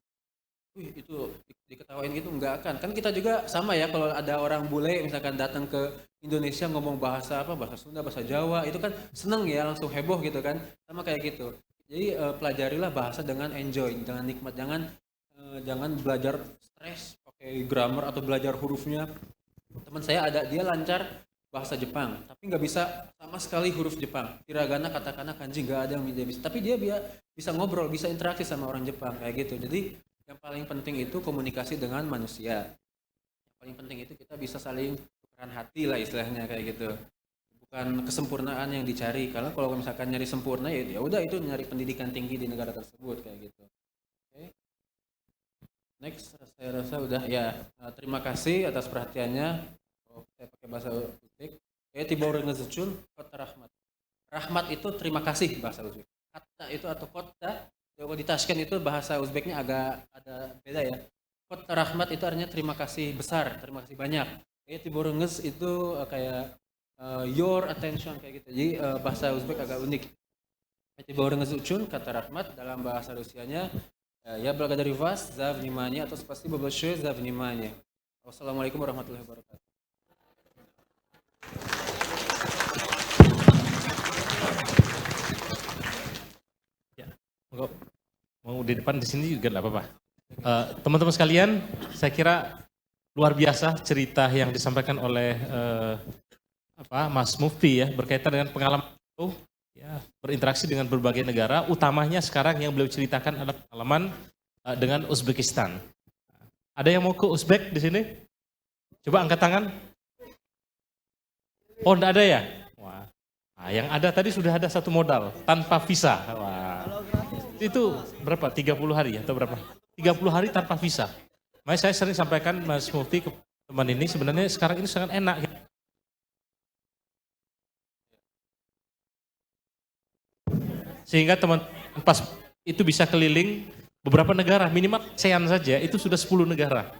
[SPEAKER 2] wih itu diketawain gitu, nggak akan. Kan kita juga sama ya kalau ada orang bule misalkan datang ke Indonesia ngomong bahasa Sunda, bahasa Jawa, itu kan seneng ya, langsung heboh gitu kan. Sama kayak gitu. Jadi pelajarilah bahasa dengan enjoy, dengan nikmat, jangan belajar stres pakai grammar atau belajar hurufnya. Teman saya ada, dia lancar bahasa Jepang tapi nggak bisa sama sekali huruf Jepang, hiragana, katakana, kanji nggak ada yang dia bisa, tapi dia bisa ngobrol, bisa interaksi sama orang Jepang kayak gitu. Jadi yang paling penting itu komunikasi dengan manusia. Yang paling penting itu kita bisa saling tukeran hati lah istilahnya kayak gitu, bukan kesempurnaan yang dicari. Karena kalau misalkan nyari sempurna ya udah itu nyari pendidikan tinggi di negara tersebut kayak gitu. Next, saya rasa udah ya. Terima kasih atas perhatiannya. Saya pakai bahasa Uzbek. Tibor ngezecun kota rahmat. Rahmat itu terima kasih bahasa Uzbek. Kata itu atau kota, kalau di Tashkent itu bahasa Uzbeknya agak ada beda ya. Kota rahmat itu artinya terima kasih besar, terima kasih banyak. Tibor ngez itu kayak your attention kayak gitu. Jadi bahasa Uzbek agak unik. Baru ngezucun kata rahmat dalam bahasa Rusianya ya благодарю вас за внимание atau спасибо большое за внимание. Wassalamualaikum warahmatullahi wabarakatuh.
[SPEAKER 1] Ya, mau di depan di sini juga nggak apa-apa. Teman-teman sekalian, saya kira luar biasa cerita yang disampaikan oleh Mas Mufti ya berkaitan dengan pengalaman itu ya, berinteraksi dengan berbagai negara, utamanya sekarang yang beliau ceritakan adalah pengalaman dengan Uzbekistan. Ada yang mau ke Uzbek di sini? Coba angkat tangan. Oh, enggak ada ya? Wah. Nah, yang ada tadi sudah ada satu modal tanpa visa. Wah. Itu berapa? 30 hari atau berapa? 30 hari tanpa visa. Makanya saya sering sampaikan Mas Mufti ke teman ini sebenarnya sekarang ini sangat enak. Sehingga teman pas itu bisa keliling beberapa negara, minimal ASEAN saja itu sudah 10 negara.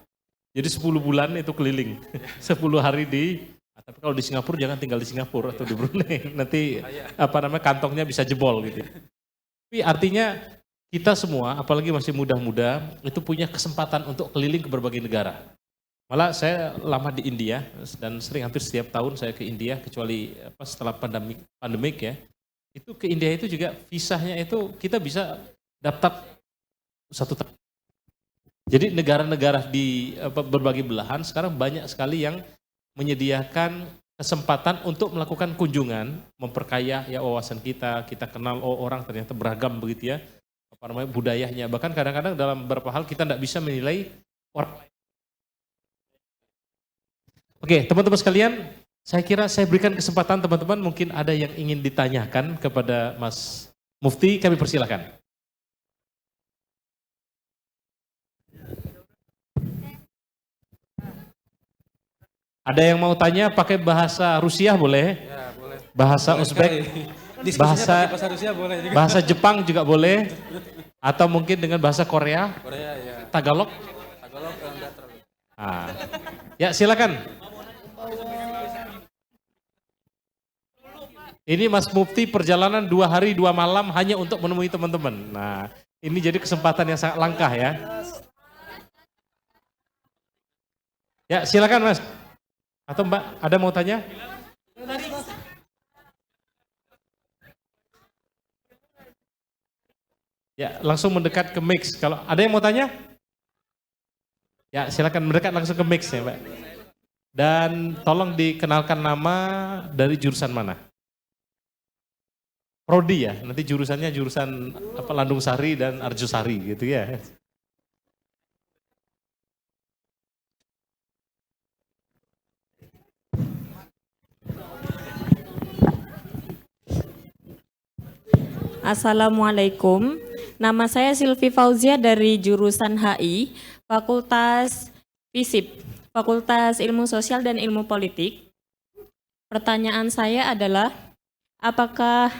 [SPEAKER 1] Jadi 10 bulan itu keliling, 10 hari tapi kalau di Singapura jangan tinggal di Singapura atau di Brunei, nanti kantongnya bisa jebol gitu. Tapi artinya kita semua, apalagi masih muda-muda, itu punya kesempatan untuk keliling ke berbagai negara. Malah saya lama di India dan sering hampir setiap tahun saya ke India, kecuali setelah pandemik ya. Itu ke India itu juga visanya itu kita bisa daftar satu tahun. Jadi negara-negara di berbagai belahan sekarang banyak sekali yang menyediakan kesempatan untuk melakukan kunjungan, memperkaya ya wawasan kita kenal orang ternyata beragam begitu ya, budayanya. Bahkan kadang-kadang dalam beberapa hal kita tidak bisa menilai orang lain. Oke, teman-teman sekalian, saya kira saya berikan kesempatan teman-teman, mungkin ada yang ingin ditanyakan kepada Mas Mufti, kami persilakan. Ada yang mau tanya pakai bahasa Rusia boleh? Ya, boleh. Bahasa Uzbek, bahasa Rusia boleh juga. Bahasa Jepang juga boleh. Atau mungkin dengan bahasa Korea? Korea ya. Tagalog? Tagalog enggak terlalu. Ah. Ya, silakan. Ini Mas Mufti perjalanan 2 hari 2 malam hanya untuk menemui teman-teman. Nah, ini jadi kesempatan yang sangat langka ya. Ya, silakan Mas. Atau Mbak, ada mau tanya? Ya, langsung mendekat ke mix. Kalau ada yang mau tanya? Ya, silakan mendekat langsung ke mix ya, Mbak. Dan tolong dikenalkan nama dari jurusan mana? Prodi ya, nanti jurusannya jurusan Landung Sari dan Arjosari gitu ya.
[SPEAKER 3] Assalamualaikum, nama saya Silvi Fauzia dari jurusan HI, Fakultas FISIP, Fakultas Ilmu Sosial dan Ilmu Politik. Pertanyaan saya adalah, apakah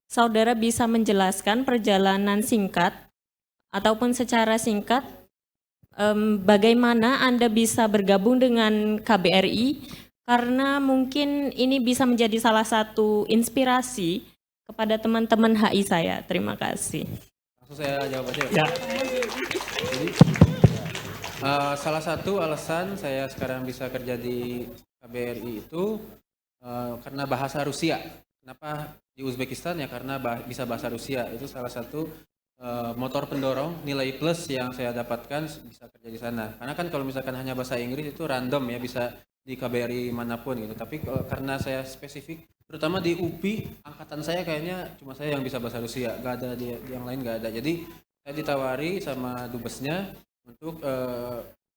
[SPEAKER 3] saudara bisa menjelaskan perjalanan singkat ataupun secara singkat bagaimana Anda bisa bergabung dengan KBRI, karena mungkin ini bisa menjadi salah satu inspirasi kepada teman-teman HI saya. Terima kasih.
[SPEAKER 2] Langsung saya jawab aja ya. Jadi, salah satu alasan saya sekarang bisa kerja di KBRI itu karena bahasa Rusia. Kenapa di Uzbekistan ya? Karena bisa bahasa Rusia. Itu salah satu motor pendorong, nilai plus yang saya dapatkan bisa kerja di sana. Karena kan kalau misalkan hanya bahasa Inggris itu random ya, bisa di KBRI manapun gitu. Tapi karena saya spesifik, terutama di UPI, angkatan saya kayaknya cuma saya yang bisa bahasa Rusia, gak ada di yang lain gak ada. Jadi saya ditawari sama dubesnya untuk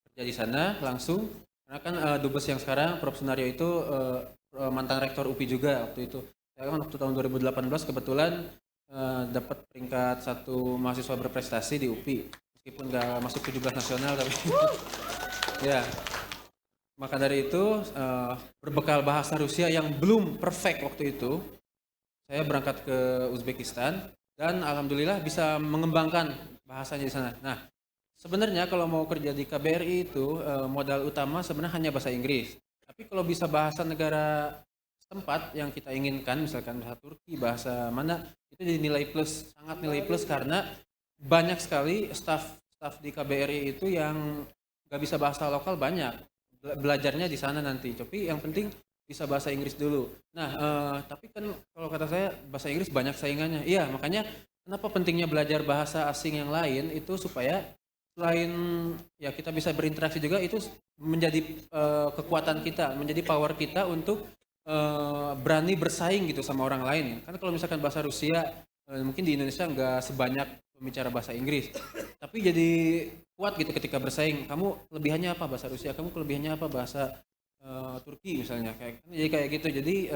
[SPEAKER 2] kerja di sana langsung. Karena kan dubes yang sekarang, Prof. Sunario itu mantan rektor UPI juga waktu itu. Saya kan waktu tahun 2018 kebetulan dapat peringkat 1 mahasiswa berprestasi di UPI. Meskipun gak masuk 17 nasional tapi ya. Maka dari itu, berbekal bahasa Rusia yang belum perfect waktu itu, saya berangkat ke Uzbekistan dan alhamdulillah bisa mengembangkan bahasanya di sana. Nah, sebenarnya kalau mau kerja di KBRI itu modal utama sebenarnya hanya bahasa Inggris. Tapi kalau bisa bahasa negara tempat yang kita inginkan, misalkan bahasa Turki, bahasa mana, itu jadi nilai plus, sangat nilai plus karena banyak sekali staf di KBRI itu yang nggak bisa bahasa lokal banyak. Belajarnya di sana nanti. Tapi yang penting bisa bahasa Inggris dulu. Nah, tapi kan kalau kata saya bahasa Inggris banyak saingannya. Iya, makanya kenapa pentingnya belajar bahasa asing yang lain itu supaya selain ya kita bisa berinteraksi juga itu menjadi kekuatan kita, menjadi power kita untuk berani bersaing gitu sama orang lain. Kan kalau misalkan bahasa Rusia mungkin di Indonesia nggak sebanyak pembicara bahasa Inggris, tapi jadi kuat gitu ketika bersaing. Kamu kelebihannya apa bahasa Rusia? Kamu kelebihannya apa bahasa Turki misalnya? Jadi kayak gitu. Jadi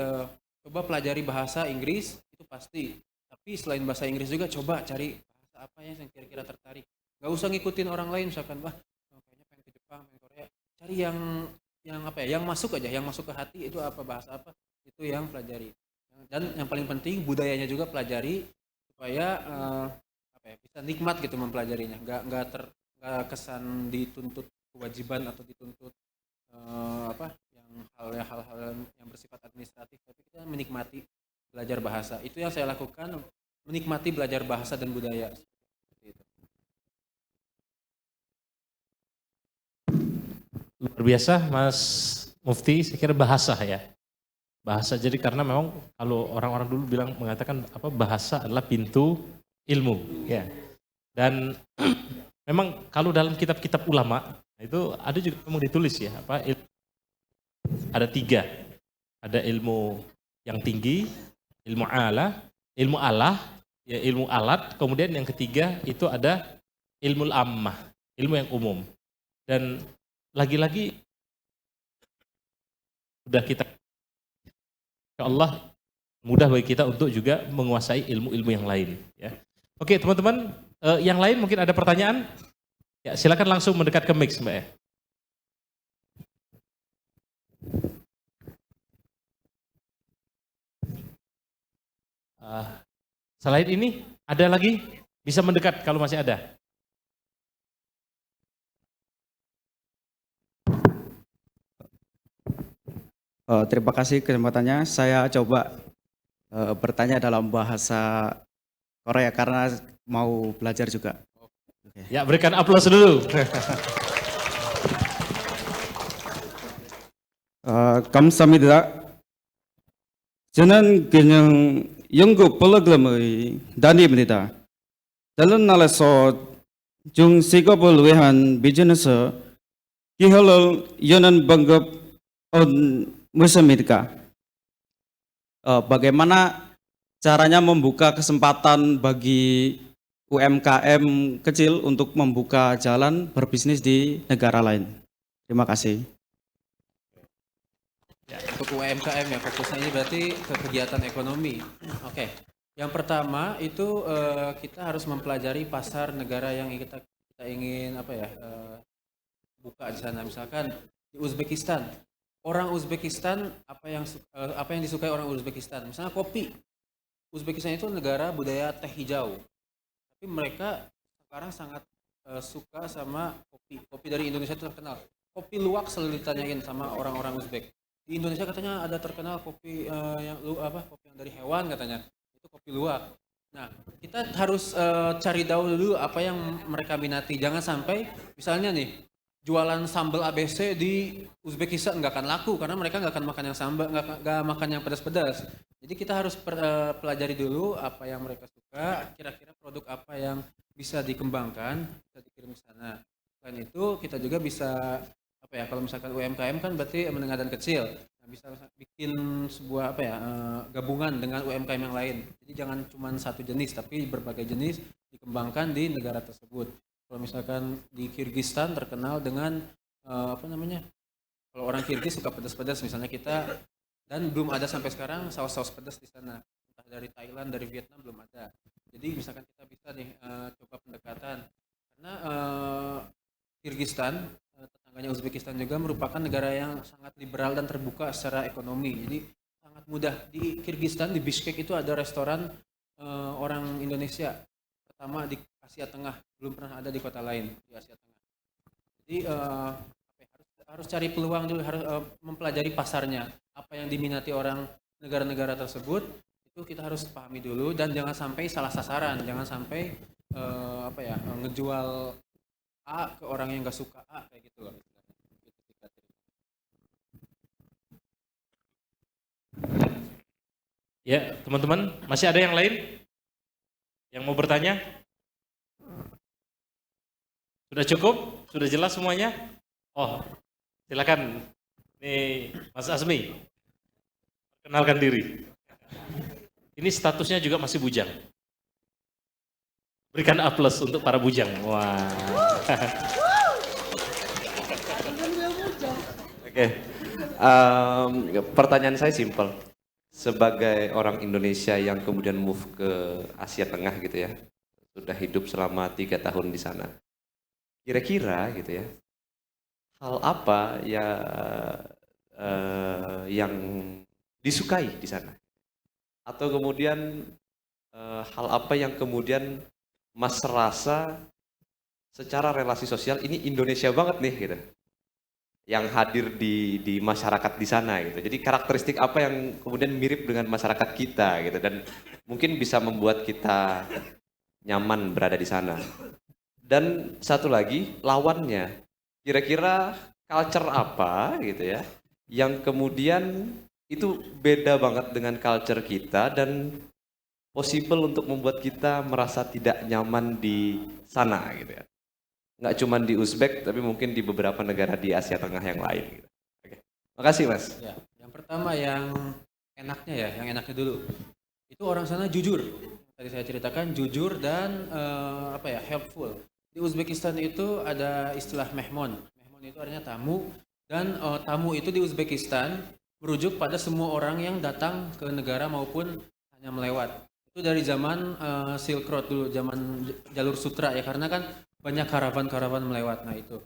[SPEAKER 2] coba pelajari bahasa Inggris itu pasti. Tapi selain bahasa Inggris juga coba cari bahasa apa ya yang kira-kira tertarik. Gak usah ngikutin orang lain misalkan, wah kayaknya pengen ke Jepang, pengen Korea. Cari yang apa ya, yang masuk aja, yang masuk ke hati itu apa bahasa apa itu yang pelajari. Dan yang paling penting budayanya juga pelajari supaya apa ya bisa nikmat gitu mempelajarinya, nggak kesan dituntut kewajiban atau dituntut apa yang hal-hal yang bersifat administratif, tapi kita menikmati belajar bahasa. Itu yang saya lakukan, menikmati belajar bahasa dan budaya. Seperti itu.
[SPEAKER 1] Luar biasa Mas Mufti, saya kira bahasa ya. Bahasa jadi karena memang kalau orang-orang dulu mengatakan apa bahasa adalah pintu ilmu ya. Dan memang kalau dalam kitab-kitab ulama itu ada juga memang ditulis ya apa ada 3. Ada ilmu yang tinggi, ilmu Allah, ya ilmu alat, kemudian yang ketiga itu ada ilmu ammah, ilmu yang umum. Dan lagi-lagi sudah kita insya Allah mudah bagi kita untuk juga menguasai ilmu-ilmu yang lain ya. Oke teman-teman, yang lain mungkin ada pertanyaan? Ya silakan langsung mendekat ke mic Mbak ya. Selain ini ada lagi? Bisa mendekat kalau masih ada.
[SPEAKER 4] Terima kasih kesempatannya. Saya coba bertanya dalam bahasa Korea karena mau belajar juga. Okay.
[SPEAKER 1] Ya berikan aplaus dulu.
[SPEAKER 4] 감사합니다. 저는 그냥 연구 프로그램의 단위입니다. 다른 나라에서 중식업을 위한 비즈니스 기회를 여는 방법은 무엇입니까? Bagaimana caranya membuka kesempatan bagi UMKM kecil untuk membuka jalan berbisnis di negara lain? Terima kasih.
[SPEAKER 2] Ya, untuk UMKM ya fokusnya ini berarti ke kegiatan ekonomi. Oke. Yang pertama itu kita harus mempelajari pasar negara yang kita ingin apa ya buka di sana. Misalkan di Uzbekistan. Orang Uzbekistan apa yang disukai orang Uzbekistan? Misalnya kopi. Uzbekistan itu negara budaya teh hijau. Tapi mereka sekarang sangat suka sama kopi. Kopi dari Indonesia itu terkenal. Kopi luwak selalu ditanyain sama orang-orang Uzbek. Di Indonesia katanya ada terkenal kopi kopi yang dari hewan katanya. Itu kopi luwak. Nah, kita harus cari tahu dulu apa yang mereka minati. Jangan sampai misalnya nih jualan sambal ABC di Uzbekistan nggak akan laku karena mereka nggak akan makan yang sambal, nggak makan yang pedas-pedas. Jadi kita harus pelajari dulu apa yang mereka suka, kira-kira produk apa yang bisa dikembangkan, bisa dikirim ke sana. Selain itu kita juga bisa apa ya kalau misalkan UMKM kan berarti menengah dan kecil. Nah, bisa bikin sebuah gabungan dengan UMKM yang lain. Jadi jangan cuma satu jenis tapi berbagai jenis dikembangkan di negara tersebut. Kalau misalkan di Kyrgyzstan terkenal dengan kalau orang Kyrgyz suka pedas-pedas misalnya kita dan belum ada sampai sekarang saus-saus pedas di sana. Entah dari Thailand, dari Vietnam belum ada. Jadi misalkan kita bisa nih coba pendekatan karena Kyrgyzstan tetangganya Uzbekistan juga merupakan negara yang sangat liberal dan terbuka secara ekonomi. Jadi sangat mudah di Kyrgyzstan di Bishkek itu ada restoran orang Indonesia pertama di Asia Tengah, belum pernah ada di kota lain di Asia Tengah. Jadi harus cari peluang dulu, harus mempelajari pasarnya, apa yang diminati orang negara-negara tersebut itu kita harus pahami dulu dan jangan sampai salah sasaran, jangan sampai ngejual A ke orang yang nggak suka A kayak gitu loh.
[SPEAKER 1] Ya, teman-teman, masih ada yang lain yang mau bertanya? Sudah cukup? Sudah jelas semuanya? Oh, silakan. Nih, Mas Azmi, kenalkan diri. Ini statusnya juga masih bujang. Berikan A+ untuk para bujang. Wah.
[SPEAKER 5] Oke. Pertanyaan saya simpel. Sebagai orang Indonesia yang kemudian move ke Asia Tengah gitu ya, sudah hidup selama 3 tahun di sana. Kira-kira gitu ya, hal apa ya yang disukai di sana? Atau kemudian hal apa yang kemudian Mas rasa secara relasi sosial ini Indonesia banget nih gitu, yang hadir di masyarakat di sana gitu. Jadi karakteristik apa yang kemudian mirip dengan masyarakat kita gitu dan mungkin bisa membuat kita nyaman berada di sana. Dan satu lagi lawannya, kira-kira culture apa gitu ya yang kemudian itu beda banget dengan culture kita dan possible untuk membuat kita merasa tidak nyaman di sana gitu ya. Nggak cuma di Uzbek, tapi mungkin di beberapa negara di Asia Tengah yang lain. Gitu. Oke. Makasih Mas.
[SPEAKER 2] Ya, yang pertama yang enaknya dulu. Itu orang sana jujur. Tadi saya ceritakan jujur dan helpful. Di Uzbekistan itu ada istilah mehmon. Mehmon itu artinya tamu dan tamu itu di Uzbekistan merujuk pada semua orang yang datang ke negara maupun hanya melewat. Itu dari zaman Silk Road dulu, zaman jalur sutra ya, karena kan banyak karavan-karavan melewat. Nah itu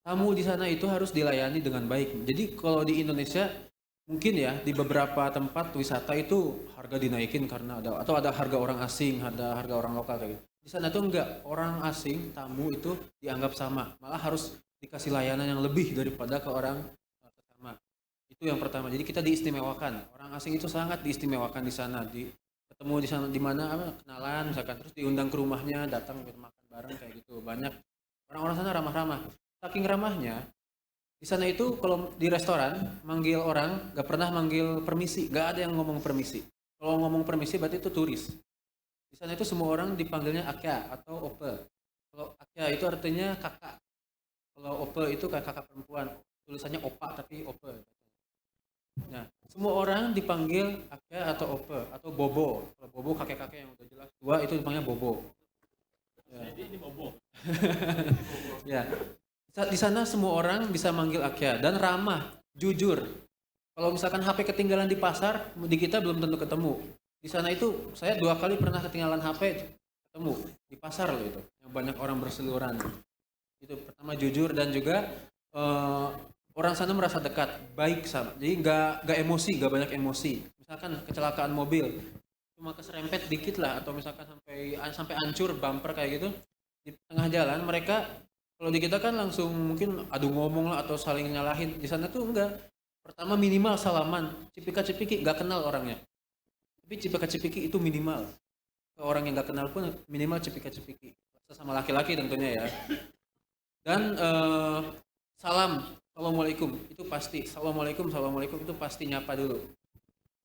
[SPEAKER 2] tamu di sana itu harus dilayani dengan baik. Jadi kalau di Indonesia mungkin ya di beberapa tempat wisata itu harga dinaikin karena ada harga orang asing, ada harga orang lokal kayak gitu. Di sana tuh enggak, orang asing tamu itu dianggap sama, malah harus dikasih layanan yang lebih daripada ke orang sama. Itu yang pertama. Jadi kita diistimewakan. Orang asing itu sangat diistimewakan di sana. Ketemu di sana di mana kenalan misalkan, terus diundang ke rumahnya, datang makan bareng kayak gitu. Banyak orang-orang sana ramah-ramah. Saking ramahnya di sana itu kalau di restoran manggil orang gak pernah manggil permisi, gak ada yang ngomong permisi. Kalau ngomong permisi berarti itu turis. Di sana itu semua orang dipanggilnya akya atau ope. Kalau akya itu artinya kakak. Kalau ope itu kayak kakak perempuan. Tulisannya opa tapi ope. Nah, semua orang dipanggil akya atau ope atau bobo. Kalau bobo kakek-kakek yang udah jelas tua itu dipanggilnya bobo. Ya. Jadi ini bobo. Ya. Di sana semua orang bisa manggil akya dan ramah, jujur. Kalau misalkan HP ketinggalan di pasar, di kita belum tentu ketemu. Di sana itu saya 2 kali pernah ketinggalan HP ketemu di pasar loh itu. Yang banyak orang berseliweran. Itu pertama jujur dan juga orang sana merasa dekat, baik sama. Jadi nggak emosi, nggak banyak emosi. Misalkan kecelakaan mobil, cuma keserempet dikit lah, atau misalkan sampai hancur bumper kayak gitu di tengah jalan, mereka kalau di kita kan langsung mungkin adu ngomong lah atau saling nyalahin. Di sana tuh enggak. Pertama minimal salaman, cipika-cipiki, nggak kenal orangnya. Tapi cipika-cipiki itu minimal. Ke orang yang nggak kenal pun minimal cipika-cipiki. Sesama laki-laki tentunya ya. Dan salam, assalamualaikum itu pasti. Assalamualaikum itu pasti nyapa dulu.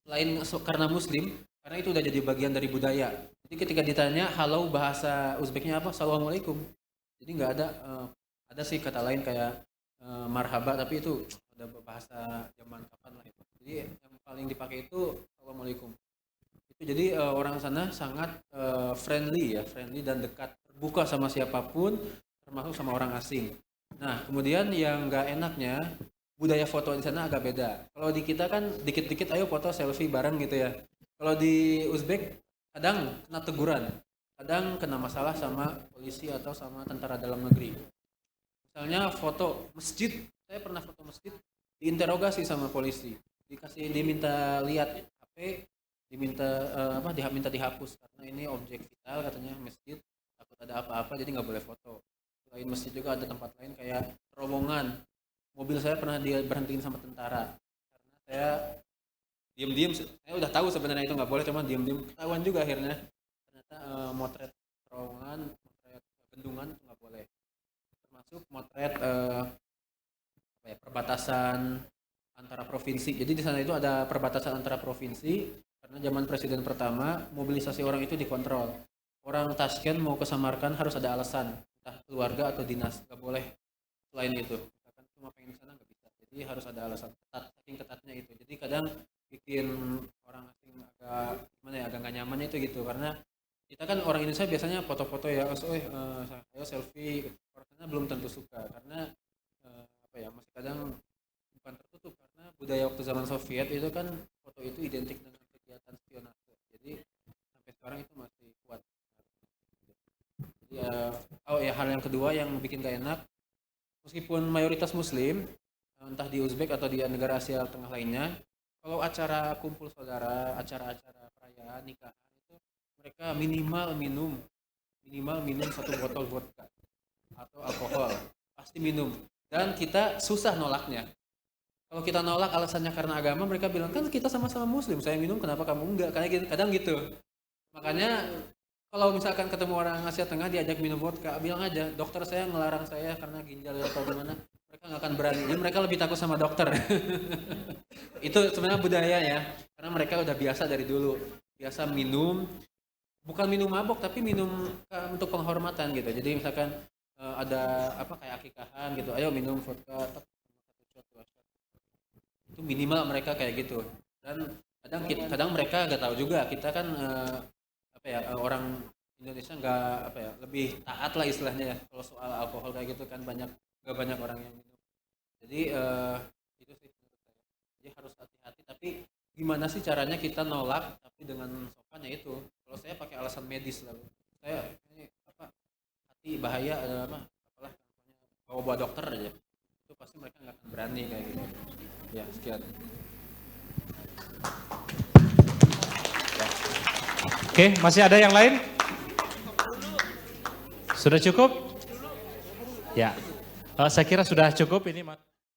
[SPEAKER 2] Selain karena muslim, karena itu udah jadi bagian dari budaya. Jadi ketika ditanya halo bahasa Uzbeknya apa, assalamualaikum. Jadi nggak ada sih kata lain kayak marhaba, tapi itu ada bahasa zaman kapan lah itu. Jadi yang paling dipakai itu assalamualaikum. Itu jadi orang sana sangat friendly dan dekat, terbuka sama siapapun, termasuk sama orang asing. Nah kemudian yang nggak enaknya budaya foto di sana agak beda. Kalau di kita kan dikit-dikit ayo foto selfie bareng gitu ya. Kalau di Uzbek kadang kena teguran, kadang kena masalah sama polisi atau sama tentara dalam negeri. Misalnya foto masjid, saya pernah foto masjid, diinterogasi sama polisi, diminta lihat HP, diminta dihapus karena ini objek vital katanya masjid, takut ada apa-apa jadi nggak boleh foto. Selain masjid juga ada tempat lain kayak terowongan. Mobil saya pernah berhentiin sama tentara karena saya Diam-diam, saya udah tahu sebenarnya itu nggak boleh, cuma diam-diam ketahuan juga akhirnya. Ternyata motret terowongan, motret bendungan itu nggak boleh. Termasuk motret perbatasan antara provinsi. Jadi di sana itu ada perbatasan antara provinsi, karena zaman presiden pertama mobilisasi orang itu dikontrol. Orang Tashkent mau ke Samarkand harus ada alasan, entah keluarga atau dinas, nggak boleh selain itu. Misalkan cuma pengen ke sana nggak bisa. Jadi harus ada alasan ketat, saking ketatnya itu. Jadi kadang bikin orang asing agak gimana ya, agak nggak nyamannya itu gitu, karena kita kan orang Indonesia biasanya foto-foto ya, ayo selfie, orang sana belum tentu suka karena masih kadang bukan tertutup, karena budaya waktu zaman Soviet itu kan foto itu identik dengan kegiatan spionase, jadi sampai sekarang itu masih kuat. Jadi hal yang kedua yang bikin gak enak, meskipun mayoritas Muslim, entah di Uzbek atau di negara Asia Tengah lainnya, kalau acara kumpul saudara, acara-acara perayaan nikahan itu mereka minimal minum 1 botol vodka atau alkohol, pasti minum. Dan kita susah nolaknya. Kalau kita nolak alasannya karena agama, mereka bilang kan kita sama-sama Muslim, saya minum kenapa kamu enggak? Kayak kadang gitu. Makanya kalau misalkan ketemu orang Asia Tengah diajak minum vodka, bilang aja dokter saya ngelarang saya karena ginjal atau gimana. Mereka nggak akan berani. Jadi mereka lebih takut sama dokter. Itu sebenarnya budaya ya, karena mereka udah biasa dari dulu, biasa minum, bukan minum mabok tapi minum untuk penghormatan gitu. Jadi misalkan ada kayak akikahan gitu, ayo minum vodka, itu minimal mereka kayak gitu. Dan kadang mereka nggak tahu juga, kita kan orang Indonesia nggak lebih taat lah istilahnya ya kalau soal alkohol kayak gitu kan, nggak banyak orang yang minum. Jadi itu sih menurut saya. Jadi harus hati-hati, tapi gimana sih caranya kita nolak tapi dengan sopan, ya itu. Kalau saya pakai alasan medis lalu saya ini hati bahaya, bawa dokter aja, itu pasti mereka nggak akan berani kayak gitu. Ya sekian.
[SPEAKER 1] Oke, masih ada yang lain? Sudah cukup? Ya, saya kira sudah cukup ini.